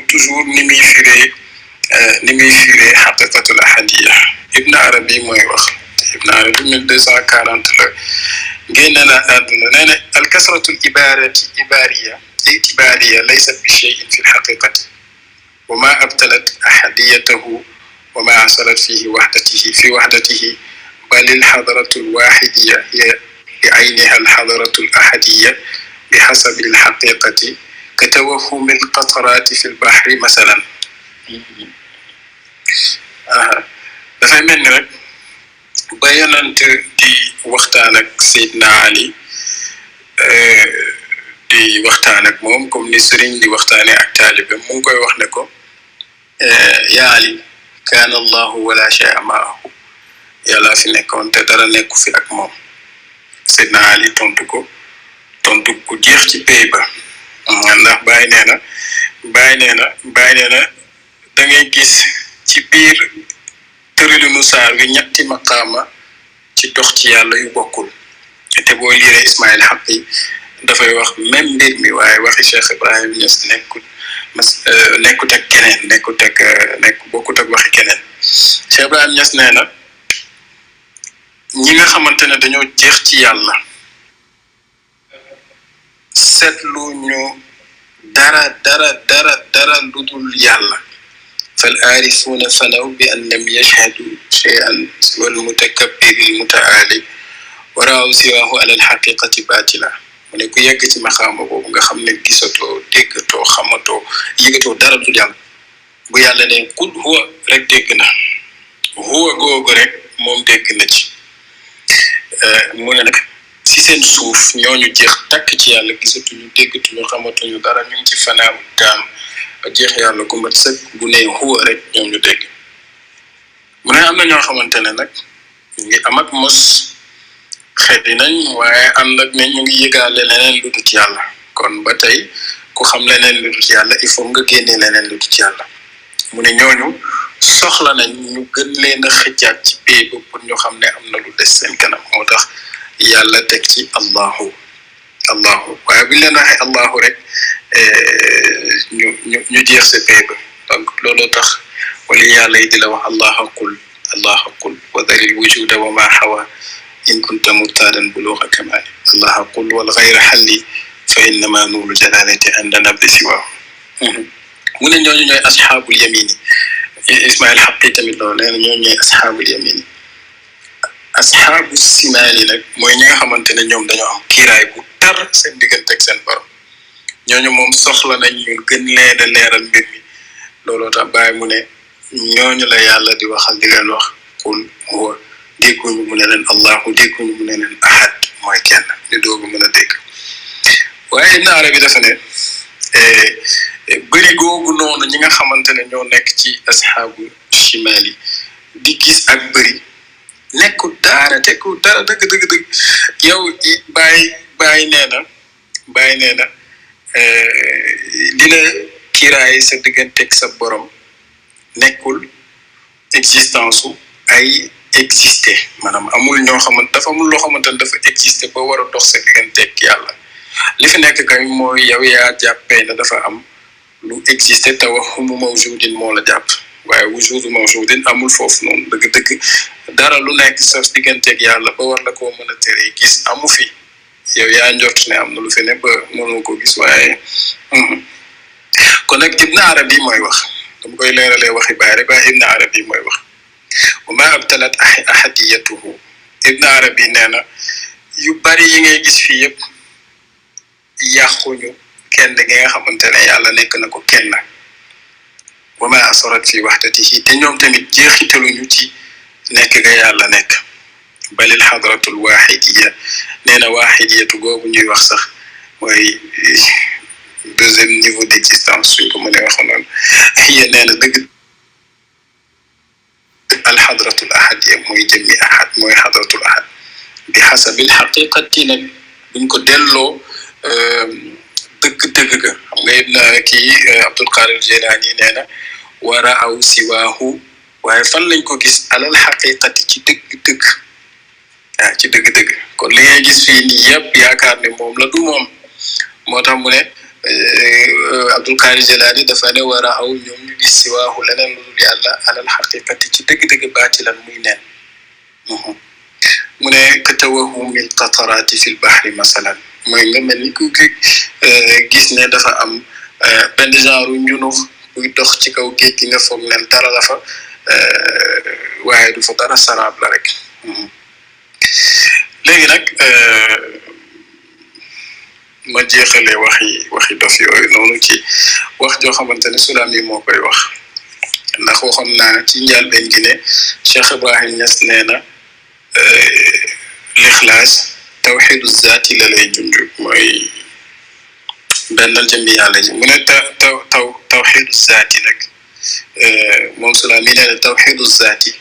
toujours ni muy firee xaqiqatul ahadiya Ibn Arabi mooy wax Ibn Arabi 1240 la génne na àdduna nee na alkasratu ibariya laysat bi cheyin fi lxaqiqati wa ma abtalat ahadiyatahu wa ma asalat fihi waxdatihi bal alxadaratu alwaxidiya hiya bi ayniha alxadaratu alahadiya bi xasabi alxaqiqati ka tawahumi alqatarati fi lbaxri masalan dafay mel ni rek ba yonent di waxtaan ak Seydina Ali di waxtaan ak moom comme ni sëriñ di waxtaane ak taalibe mu ngi koy wax ne ko yaa Ali kaana allahu wala shay'a maahu yàlla fi nekkoon te dara nekku fi ak moom Seydina Ali tontu ku jeex ci pay ba ndax bàyyi nee na da ngay gis ci biir tëralinu saar wi ñetti maqaama ci dox ci yàlla yu bokkul te boo liiree Ismaïl Haqi dafay wax même mbir mi waaye waxi Cheikh Ibrahim Niass nekkut ak keneen bokkut ak waxi keneen Cheikh Ibrahim Niass nee na ñi nga xamante ne dañoo jeex ci yàlla seetlu ñu dara lu dul yàlla fal aarifuuna fanaw bi an lam yashhadu shay'an wal mutakabbir al mutaali wa raaw siwaahu ala al xaqiqati baatila mu ne ku yegg ci maxaama boobu nga xam ne gisatoo déggatoo xamatoo yëgatoo dara lu dul yàlla bu yàlla ne kul huwa rek dégg na huwa googu rek moom dégg na ci mu ne nag si seen suuf ñooñu jeex takk ci yàlla gisatuñu déggatuñu xamatuñu dara ñu ngi ci fanaaw daam jeex yàlla ku mat sëkk bu ne huwa rek ñoom ñu dégg mu ne am na ñoo xamante ne nag ñu ngi am ak mos xeeti nañ waaye ànd ak ne ñu ngi yëgaale leneen lu dut yàlla kon ba tey ku xam leneen lu dut yàlla il faut nga génnee leneen lu dut yàlla mu ne ñooñu soxla nañ ñu gën leen a xëccaat ci pay ba pour ñu xam ne am na lu des seen kanam moo tax yàlla teg ci allahu waaye bu ñu leen waxee allahu rek ñu jeex sa pay ba donc looloo tax wala yàlla yi di la wax allaha qul wa daril wujuda wa ma xawa in kunta mutaadan buluuxa kamaali allaha qul wal xayra xalli fa innama nuuru jalalati indana bi siwaahu mu ne ñooñu ñooy asxaabul yamini Ismaïl Haqi tamit loolu nee na ñooñu ñooy asxaabul yamini asxaabu simaali nag mooy ñi nga xamante ne ñoom dañoo am kiiraay bu tar seen diggante ak seen borom ñooñu moom soxla nañ ñu gën leen a leeral mbir mi looloo tax bàyyi mu ne ñooñu la yàlla di waxal di leen wax qul huwa dégguñu mu ne leen allahu dégguñu mu ne leen ahad mooy kenn ñu doogu mën a dégg waaye Ibn Arabi dafa ne bëri googu noonu ñi nga xamante ne ñoo nekk ci asxaabu shimaali di gis ak bëri nekkul dara dëgg yow bàyyi nee na li la kiiraay sa digganteeg sa borom nekkul existence su ay existé maanaam amul loo xamante ne dafa existé ba war a dox sa digganteeg yàlla li fi nekk kay mooy yow yaa jàppee ne dafa am lu existé te waxumu mawjudin moo la jàpp waaye wujudu mawjudin amul foofu noonu dëgg dara lu nekk sa digganteeg yàlla ba war la koo mën a tere gis amu fi yow yaa njort ne am na lu fi ne ba mënoo ko gis waaye kon nag Ibn Arabi mooy wax dama koy leeralee waxi baay rek waaye Ibn Arabi mooy wax wa ma abtalat ahadiyatuhu Ibn Arabi nee na yu bari yi ngay gis fii yëpp yàquñu kenn gi nga xamante ne yàlla nekk na ko kenn wa ma asarat fi waxdatihi te ñoom tamit jeexitaluñu ci nekk ga yàlla nekk balil xadratul waxidiya nee na waxidiyatu googu ñuy wax sax mooy deuxième niveau d'existence suñ ko mënee waxoon noonu hiya nee na dëgg alxadratul ahadiya mooy jëmmi ahad mooy xadratul ahad bi xasabil xaqiqati nag buñ ko delloo dëgg-dëgg ga xam nga it na kii Abdul Qadir Jilani nee na wara aw siwaahu waaye fan lañ ko gis alal xaqiqati ci dëgg-dëgg ci dëgg-dëgg kon li ngay gis fii nii yëpp yaakaar ne moom la du moom moo tax mu ne Abdul Qadir Jilani dafa ne wara aw ñoom ñu gis siwaahu leneen lu dul yàlla alal xaqiqati ci dëgg-dëgg baatilan muy neen mu ne ka tawahumil qatarati fil bahri masalan mooy nga mel ni ku gis ne dafa am benn genre njunux buy dox ci kaw géej gi nga foog ne dara la fa waaye du fa dara saraab la rek léegi nag ma jeexalee waxi dof yooyu noonu ci wax joo xamante ne Sulaam yi moo koy wax ndax waxoon naa ci njëlbéen gi ne Cheikh Ibrahim Niass nee na lixlaas tawxidu zaati la lay junj mooy bennal jëmmi yàlla ji mu ne tawxidu zaati nag moom Sulaam yi nee na tawxidu zaati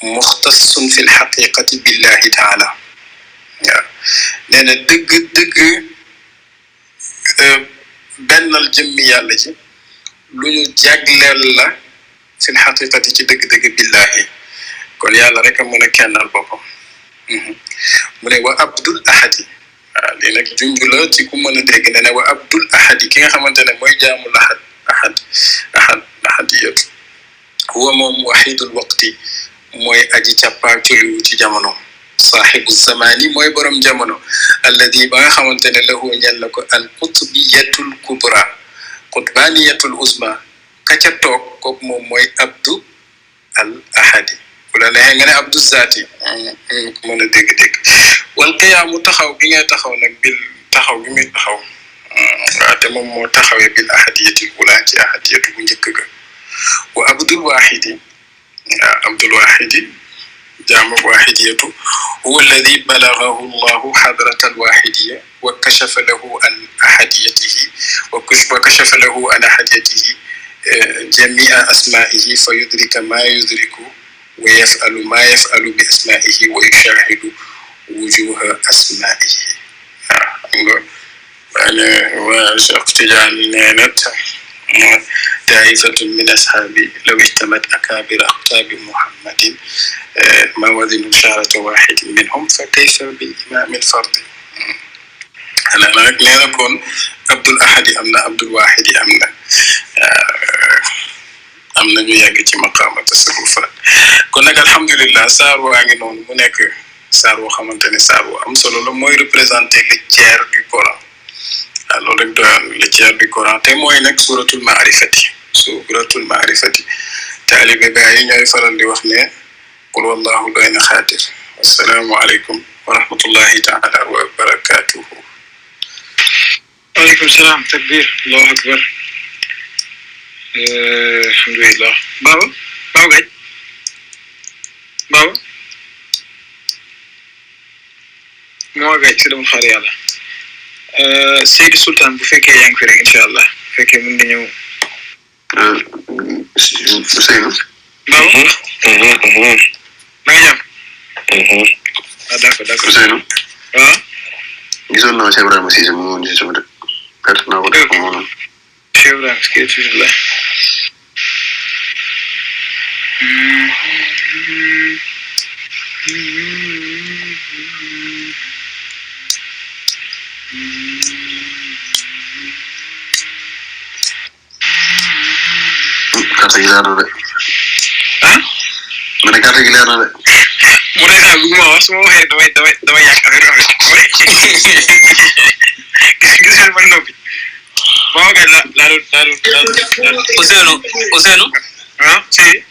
muxtassun fi lxaqiqati billahi taala waaw nee na dëgg bennal jëmmi yàlla ji lu ñu jagleel la fi lxaqiqati ci dëgg billahi kon yàlla rek a mën a kennal boppam mu ne wa abdul ahadi waaw lii nag junj la ci ku mën a dégg ne wa abdul ahadi ki nga xamante ne mooy jaamul ahadiyatu huwa moom waxidul waqti mooy aji càppaacoliwu ci jamono saaxibu zamani mooy borom jamono alladi ba nga xamante ne lahu ñel na ko al qutbiyatul kubra qutbaniyatul uzma ka ca toog kooku moom mooy abdu al ahadi bu la neexee nga ne abdu zaati mën a dégg-dégg wal qiyaamu taxaw gi ngay taxaw nag bil taxaw gi muy taxaw waaw te moom moo taxawee bil ahadiyatil ula ci ahadiyatu bu njëkk ga wa abdul waxidi waaw abdul waxidi jaamu waxidiyatu huwa alladi balagahu llahu xadrata alwaxidiya wa kashafa lahu an ahadiyatihi wa kashafa lahu an ahadiyatihi jamia asmaihi fa yudrika ma yudriku wa yafalu ma yafalu bi asmaihi wa yushahidu wujuha asmaihi waaw Cheikh Tidiane nee na taifatun min ashabi law ijtamat akabir aqtabi muhammadin ma wazinu sharata wahidin minhum fa kayfa bil imam al fardi ana nag nee na kon abdul ahadi am na abdul wahidi am na ñu yegg ci maqaama tasawufat kon nag alhamdulillah saar waa ngi noonu mu nekk saar woo xamante ne saar woo am solo la mooy représenter le tiers du Coran loolu rek doyal le tiers du Coran te mooy nag suratul maarifati taalibe gaa yi ñooy faral di wax ne qul wallahu doy na xaatir assalaamu aleykum wa rahmatullahi taala wa barakatuhu. waaleykum salaam takbir allahu akbar alhamdulillah baba gaj baba moo gaj si dama xaar yàlla Seydou Sultan bu fekkee yaa ngi fi rek incha allah bu fekkee mën nga ñëw Ousseynou baba na nga jàmm d'accord Ousseynou waaw gisoon naa Cheikh Ibrahima Cissé mu woon ci sama dëkk perte naa ko def ko moom Cheikh Ibrahima Cissé carte gi leer na de ma ne carte gi leer na de mu ne sax bu ma wax su ma waxee damay yàq affaire gis nga man noppi boo gën la Ousseynou ah si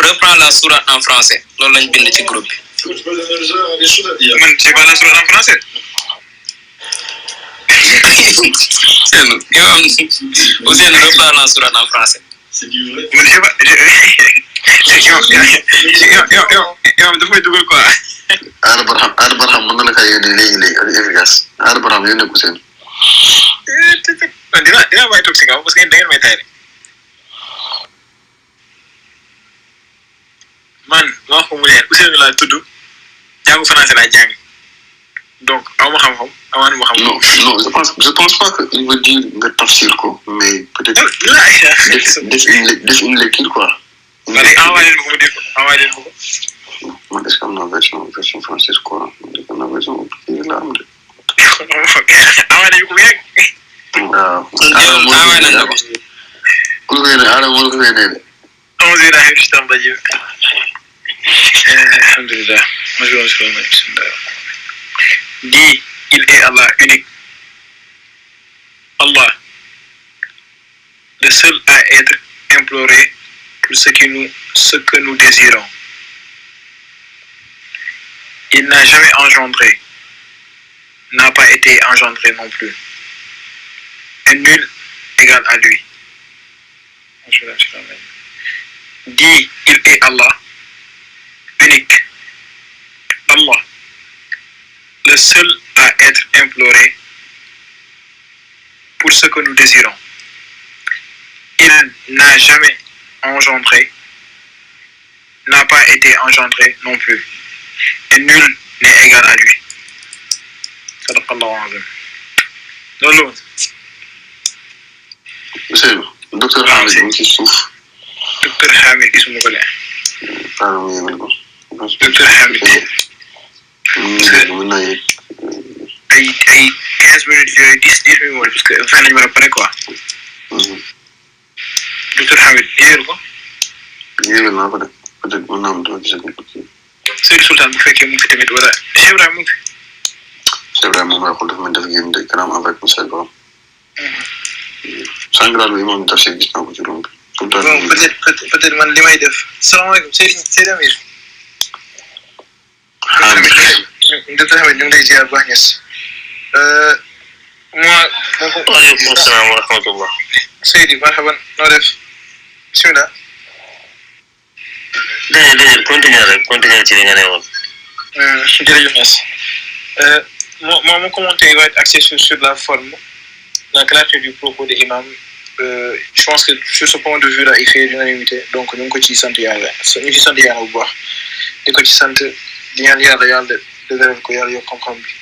reprends la sourate en français loolu lañ bind ci groupe bi man c'est pas la sourate en français Ousseynou reprends la sourate en français man c'est pas yow dafay dugal quoi Aada Barham mën na la kay yónnee léegi ak efficace Aada Barham yónnee ko seen dinaa bàyyi toog si kaw parce que da ngeen may tay rek man ma wax ko mu ne Ousseynou laa tudd jàngu français laa jàng donc aw ma xam-xam amaan ma xam. non je pense pas que il veut dire nga tafsir ko mais peut-être def une lecture quoi. ma léegi envoyé leen ko mu dégg ko envoyé leen ko. man est-ce que am na version française quoi am na version kii la am de. envoyé nañu ko bu yegg. waaw. envoyé nañ ko. pour que ne ala mo ko ne de. أعوذ بالله من الشيطان الرجيم الحمد لله dit il est Allah unique Allah le seul à être imploré pour ce que nous désirons il n'a jamais engendré n'a pas été engendré non plus et nul égal à lui dit il est Allah unique Allah le seul à être imploré pour ce que nous désirons il n'a jamais engendré n'a pas été engendré non plus et nul n'est égal à lui sadaqallahu azim loolu Ousseynou docteur Hamid mu ci suuf. docteur Hamid gisuma ko de. pardon mu yëngal ko. docteur Hamid. mën naa yëg. ay 15 minutes yooyu 10 minutes parce que 20 lañu war a pare quoi. docteur Hamid yëngal ko. yëngal naa ko de peut-être mën naa am dama gisagul ko ci. Seydou Sultan bu fekkee mu ngi fi tamit wala Cheikh Ibrahima mu ngi fi. Cheikh Ibrahima moom waxul dafa mel def génn de kanam avec monsieur Ba. Sangral bi moom tafsir gis naa ko ci romb. bon peut-être man li may def salaamaaleykum Seydou Amir. docteur Hamid ñu ngi lay ziar bu baax ñes. waaleykum salaam wa rahmatullah. Seydou marhaban noo def bismillah. déedéet continuer ci li nga ne woon. jërëjëf Niass mon commentaire va être axé sur la forme, la clarté du propos de l'imam. Je pense que sur ce point de vue-là, il fait l'unanimité. Donc, nous avons sant yàlla ñu ci sant yàlla bu baax di ko ci sant di ñaan yàlla dëgëral ko yàlla yokk xam-xam bi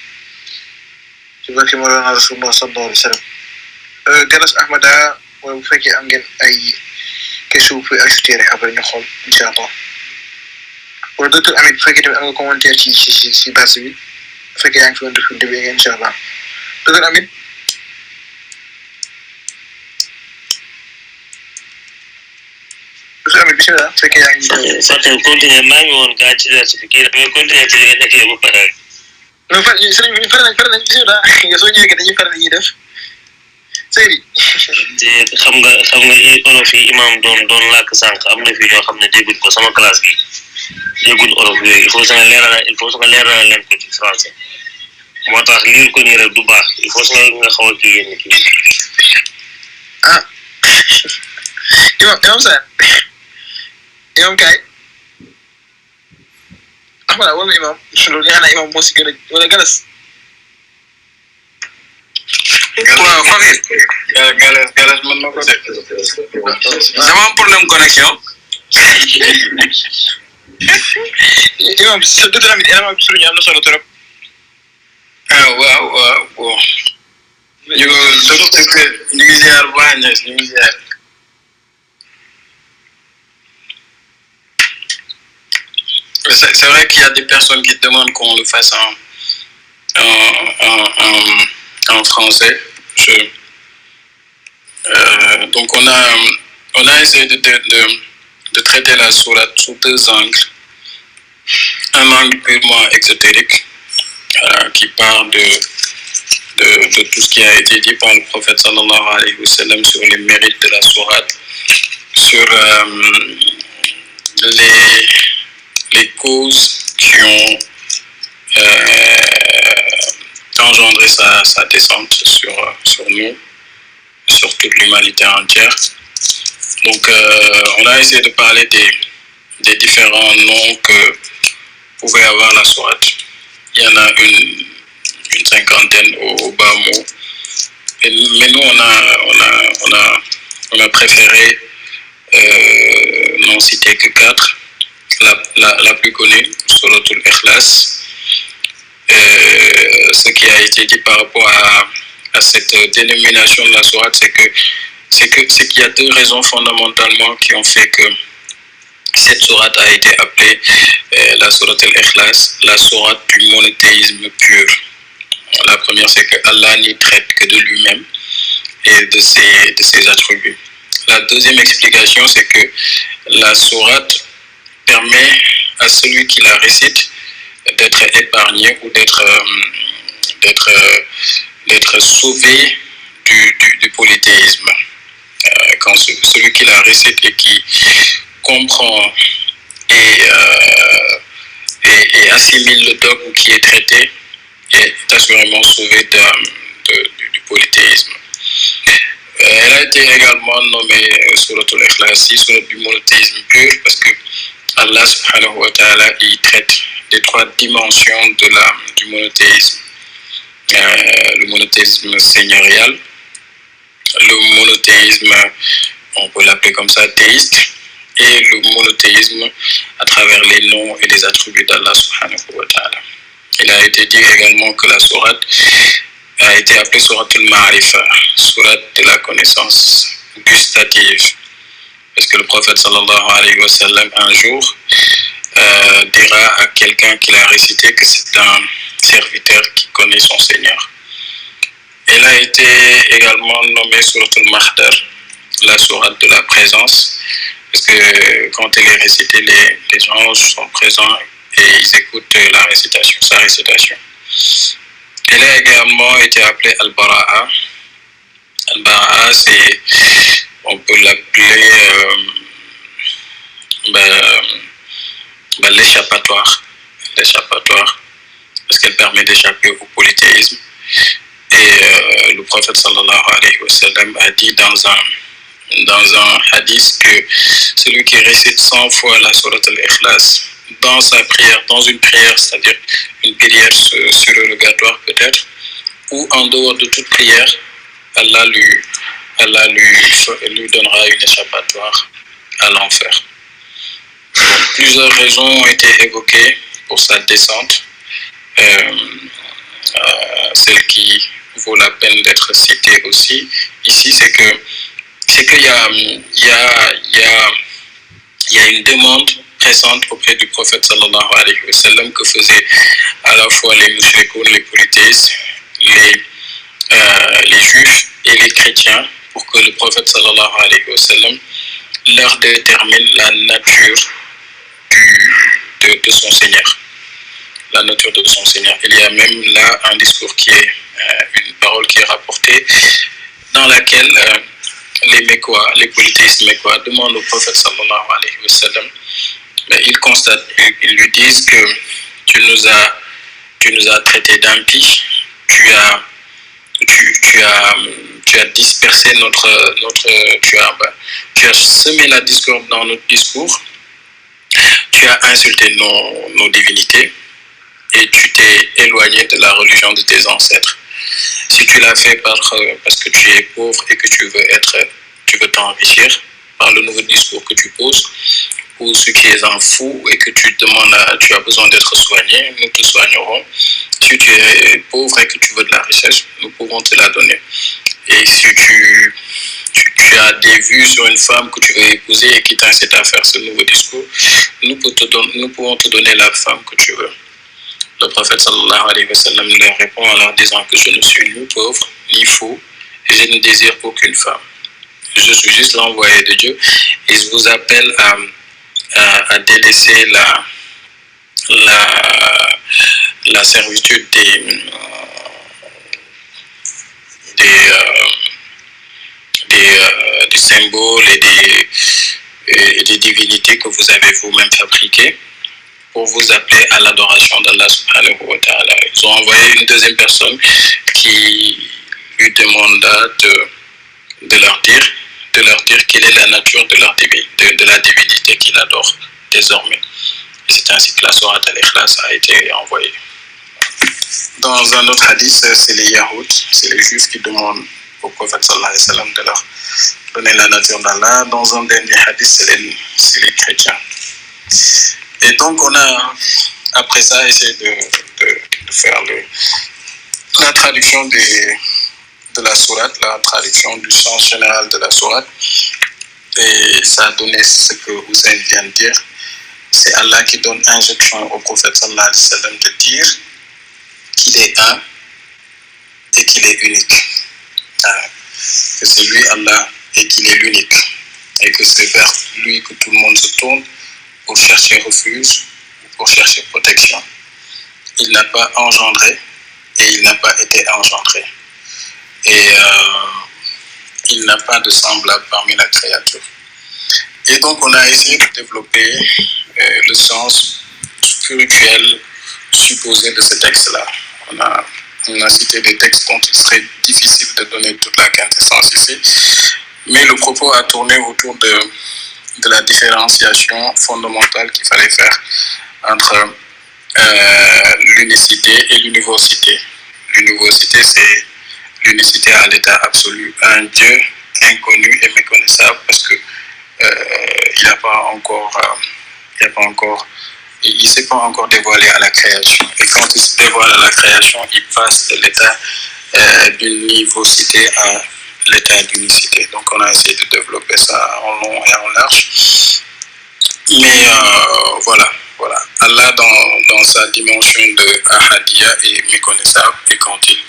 ci barke Mawlana Rasulullah sallallahu alayhi wa sallam. Galas Ahmada bu fekkee am ngeen ay questions vous pouvez ajouter rek après ñu xool incha allah wala docteur Amid bu fekkee tamit am nga commentaire ci base bi bu fekkee yaa ngi fi woon depuis le début incha allah docteur Amid. docteur Amid bisimilah bu fekkee yaa ngi. Fatou continuer maa ngi woon gaa ci diversifié mais continuer ci li nga nekkee ba pare. non sëriñ bi pare nañ bisimilah nga soo ñëwee dañuy pare dañuy def Seydi. te xam nga olof yi imam doon làkk sànq am na fi ñoo xam ne dégguñ ko sama classe bi dégguñ olof yooyu il faut nga leeral leen ko ci français moo tax lire ko nii rek du baax il faut nga xaw a kii yenn kii. ah imam Sarr imam Kaay Ahmad wala imam loolu yaa na imam moo si gën a wala Galas. waaw Fafir. Galas mën na ko def. dama am problème connexion. imam docteur Amid élément bi suñu am na solo trop. ah waaw bon. ñu ngi ziar bu baax ñu ngi ziar. C'est vrai qu'il y a des personnes qui demandent qu'on le fasse en français. Donc on a essayé de traiter la sourate sous deux angles. Un angle purement exotérique qui parle de tout ce qui a été dit par le prophète sallallahu alayhi wa sallam sur les mérites de la sourate, sur les causes qui ont engendré sa descente sur nous, sur toute l'humanité entière. Donc on a essayé de parler des différents noms que pouvait avoir la sourate. Il y en a une cinquantaine au bas mot. Mais nous on a préféré n'en citer que 4. la plus connue, Suratul Ikhlas. Ce qui a été dit par rapport à cette dénomination de la sourate, c'est qu'il y a deux raisons fondamentalement qui ont fait que cette sourate a été appelée la sourate al-Ikhlas, la sourate du monothéisme pur. La première, c'est que Allah n'y traite que de lui-même et de ses attributs. La deuxième explication, c'est que la sourate permet à celui qui la récite d'être épargné ou d'être sauvé du polythéisme. Quand celui qui la récite et qui comprend et assimile le dogme qui est traité est assurément sauvé du polythéisme. Elle a été également nommée Suratul Ikhlas, sourate du monothéisme pur, parce que Allah subhanahu wa ta'ala y traite des trois dimensions du monothéisme. Le monothéisme seigneurial, le monothéisme, on peut l'appeler comme ça, théiste, et le monothéisme à travers les noms et les attributs d'Allah subhanahu wa ta'ala. Il a été dit également que la sourate a été appelée Suratul Ma'rifa, sourate de la connaissance gustative. Parce que le prophète sallallahu alayhi wa sallam un jour dira à quelqu'un qui l'a récité que c'est un serviteur qui connaît son Seigneur. Elle a été également nommée Suratul Mahdar, la sourate de la présence, parce que quand elle est récitée, les anges sont présents et ils écoutent sa récitation. Elle a également été appelée Al-Bara'a. Al-Bara'a, on peut l'appeler l'échappatoire, parce qu'elle permet d'échapper au polythéisme. Et le prophète sallallahu alayhi wa sallam a dit dans un hadith que celui qui récite 100 fois la sourate al-Ikhlas dans sa prière, dans une prière, c'est-à-dire une prière surrogatoire peut-être, ou en dehors de toute prière, Allah lui donnera une échappatoire à l'enfer. Plusieurs raisons ont été évoquées pour sa descente. Celle qui vaut la peine d'être citée aussi ici, c'est qu'il y a une demande pressante auprès du prophète sallallahu alayhi wa sallam que faisaient à la fois les mushrikoun, les polythéistes, les juifs et les chrétiens, pour que le prophète sallallahu alayhi wa sallam leur détermine la nature de son Seigneur. La nature de son Seigneur. Il y a même là un discours qui est une parole qui est rapportée dans laquelle les polythéistes mécois demandent au prophète sallallahu alayhi wa sallam, mais ils lui disent que tu nous as traités d'impies, tu as dispersé tu as semé la discorde dans notre discours, tu as insulté nos divinités et tu t'es éloigné de la religion de tes ancêtres. Si tu l'as fait parce que tu es pauvre et que tu veux t'enrichir par le nouveau discours que tu poses, ou si tu es un fou et que tu as besoin d'être soigné, nous te soignerons. Si tu es pauvre et que tu veux de la richesse, nous pouvons te la donner. Et si tu as des vues sur une femme que tu veux épouser et qui t'incite à faire ce nouveau discours, nous pouvons te donner la femme que tu veux. Le prophète sallallahu alayhi wa sallam leur répond en leur disant que je ne suis ni pauvre ni fou et je ne désire aucune femme. Je suis juste l'envoyé de Dieu et je vous appelle à délaisser la servitude des symboles et des divinités que vous avez vous-même fabriquées, pour vous appeler à l'adoration d'Allah subhanahu wa ta'ala. Ils ont envoyé une deuxième personne qui lui demanda de leur dire quelle est la nature de la divinité qu'il adore désormais. Et c'est ainsi que la sourate al-Ikhlas a été envoyée. Dans un autre hadith, c'est les Yahoud, c'est les Juifs qui demandent au prophète sallallahu alayhi wa sallam de leur donner la nature d'Allah. Dans un dernier hadith, c'est les chrétiens. Et donc, on a, après ça, essayé de faire la traduction de la sourate, la traduction du sens général de la sourate. Et ça a donné ce que Hussein vient de dire. C'est Allah qui donne injonction au prophète sallallahu alayhi wa sallam de dire qu'il est un et qu'il est unique. Que c'est lui Allah et qu'il est l'unique. Et que c'est vers lui que tout le monde se tourne pour chercher refuge, pour chercher protection. Il n'a pas engendré et il n'a pas été engendré. Et il n'a pas de semblable parmi la créature. Et donc on a essayé de développer le sens spirituel supposé de ce texte-là. On a cité des textes dont il serait difficile de donner toute la quintessence ici, mais le propos a tourné autour de la différenciation fondamentale qu'il fallait faire entre l'unicité et l'univocité. L'univocité, c'est l'unicité à l'état absolu, un Dieu inconnu et méconnaissable parce que il s'est pas encore dévoilé à la création. Et quand il se dévoile à la création, il passe de l'état d'univocité à l'état d'unicité. Donc on a essayé de développer ça en long et en large. Mais voilà. Allah dans sa dimension de Ahadiyya est méconnaissable, et quand il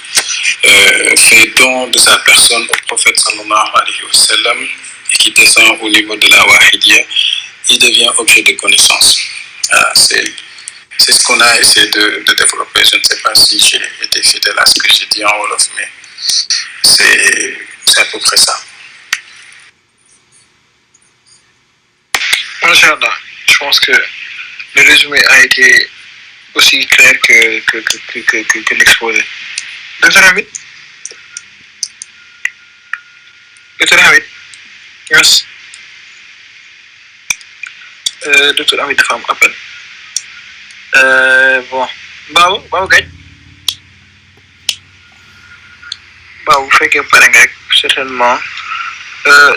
fait don de sa personne au prophète sallallahu alayhi wa sallam et qui descend au niveau de la Wahidiyya, il devient objet de connaissance. C'est ce qu'on a essayé de développer. Je ne sais pas si j'ai été fidèle à ce que j'ai dit en Wolof, mais c'est à peu près ça. Inch'Allah, je pense que le résumé a été aussi clair que l'exposé. Docteur Hamid? Yes. Docteur Hamid dafa am appel. Bon, Babou Gaye. Babou bu fekkee pare nga rek certainement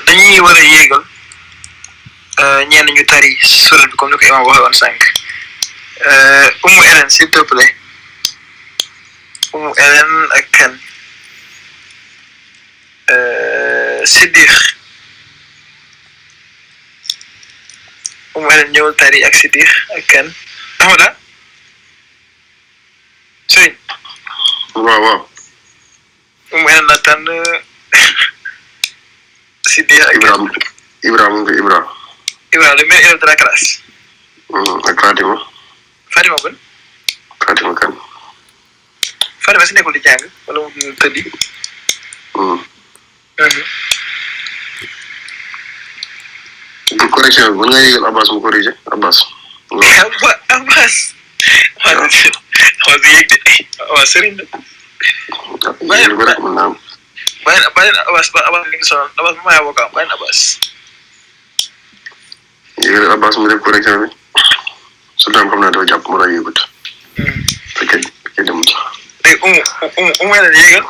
dañuy war a yéegal ñenn ñu tari surat bi comme ni ko imam waxee woon sànq. Umu Hélène s'il te plaît. Umu Hélène ak kan? Siddiq. Umu Hélène ñëwal tari ak Siddiq ak kan? Ahmada? Sëriñ. waaw. Umu Hélène la tànn Siddiq ak Ibrahima. Ibrahima, le meilleur élève de la classe. Ak Fatima. Fatima ban? Fatima kan. Fatima si nekkul di jàng wala mu tëddi. Pour correction bi mën nga yégal Abbas mu corrigé Abbas. Abbas. waaw du yëg de waaw sëriñ la. yégal ko rek mën naa am. bàyyi Abbas li nga sonal Abbas bu may avocat bàyyi Abbas. yégal Abbas mu def correction bi. su dee xam naa dafa jàpp mu rajo yëgut. fekkee demul sax. Umu Hélène yégal.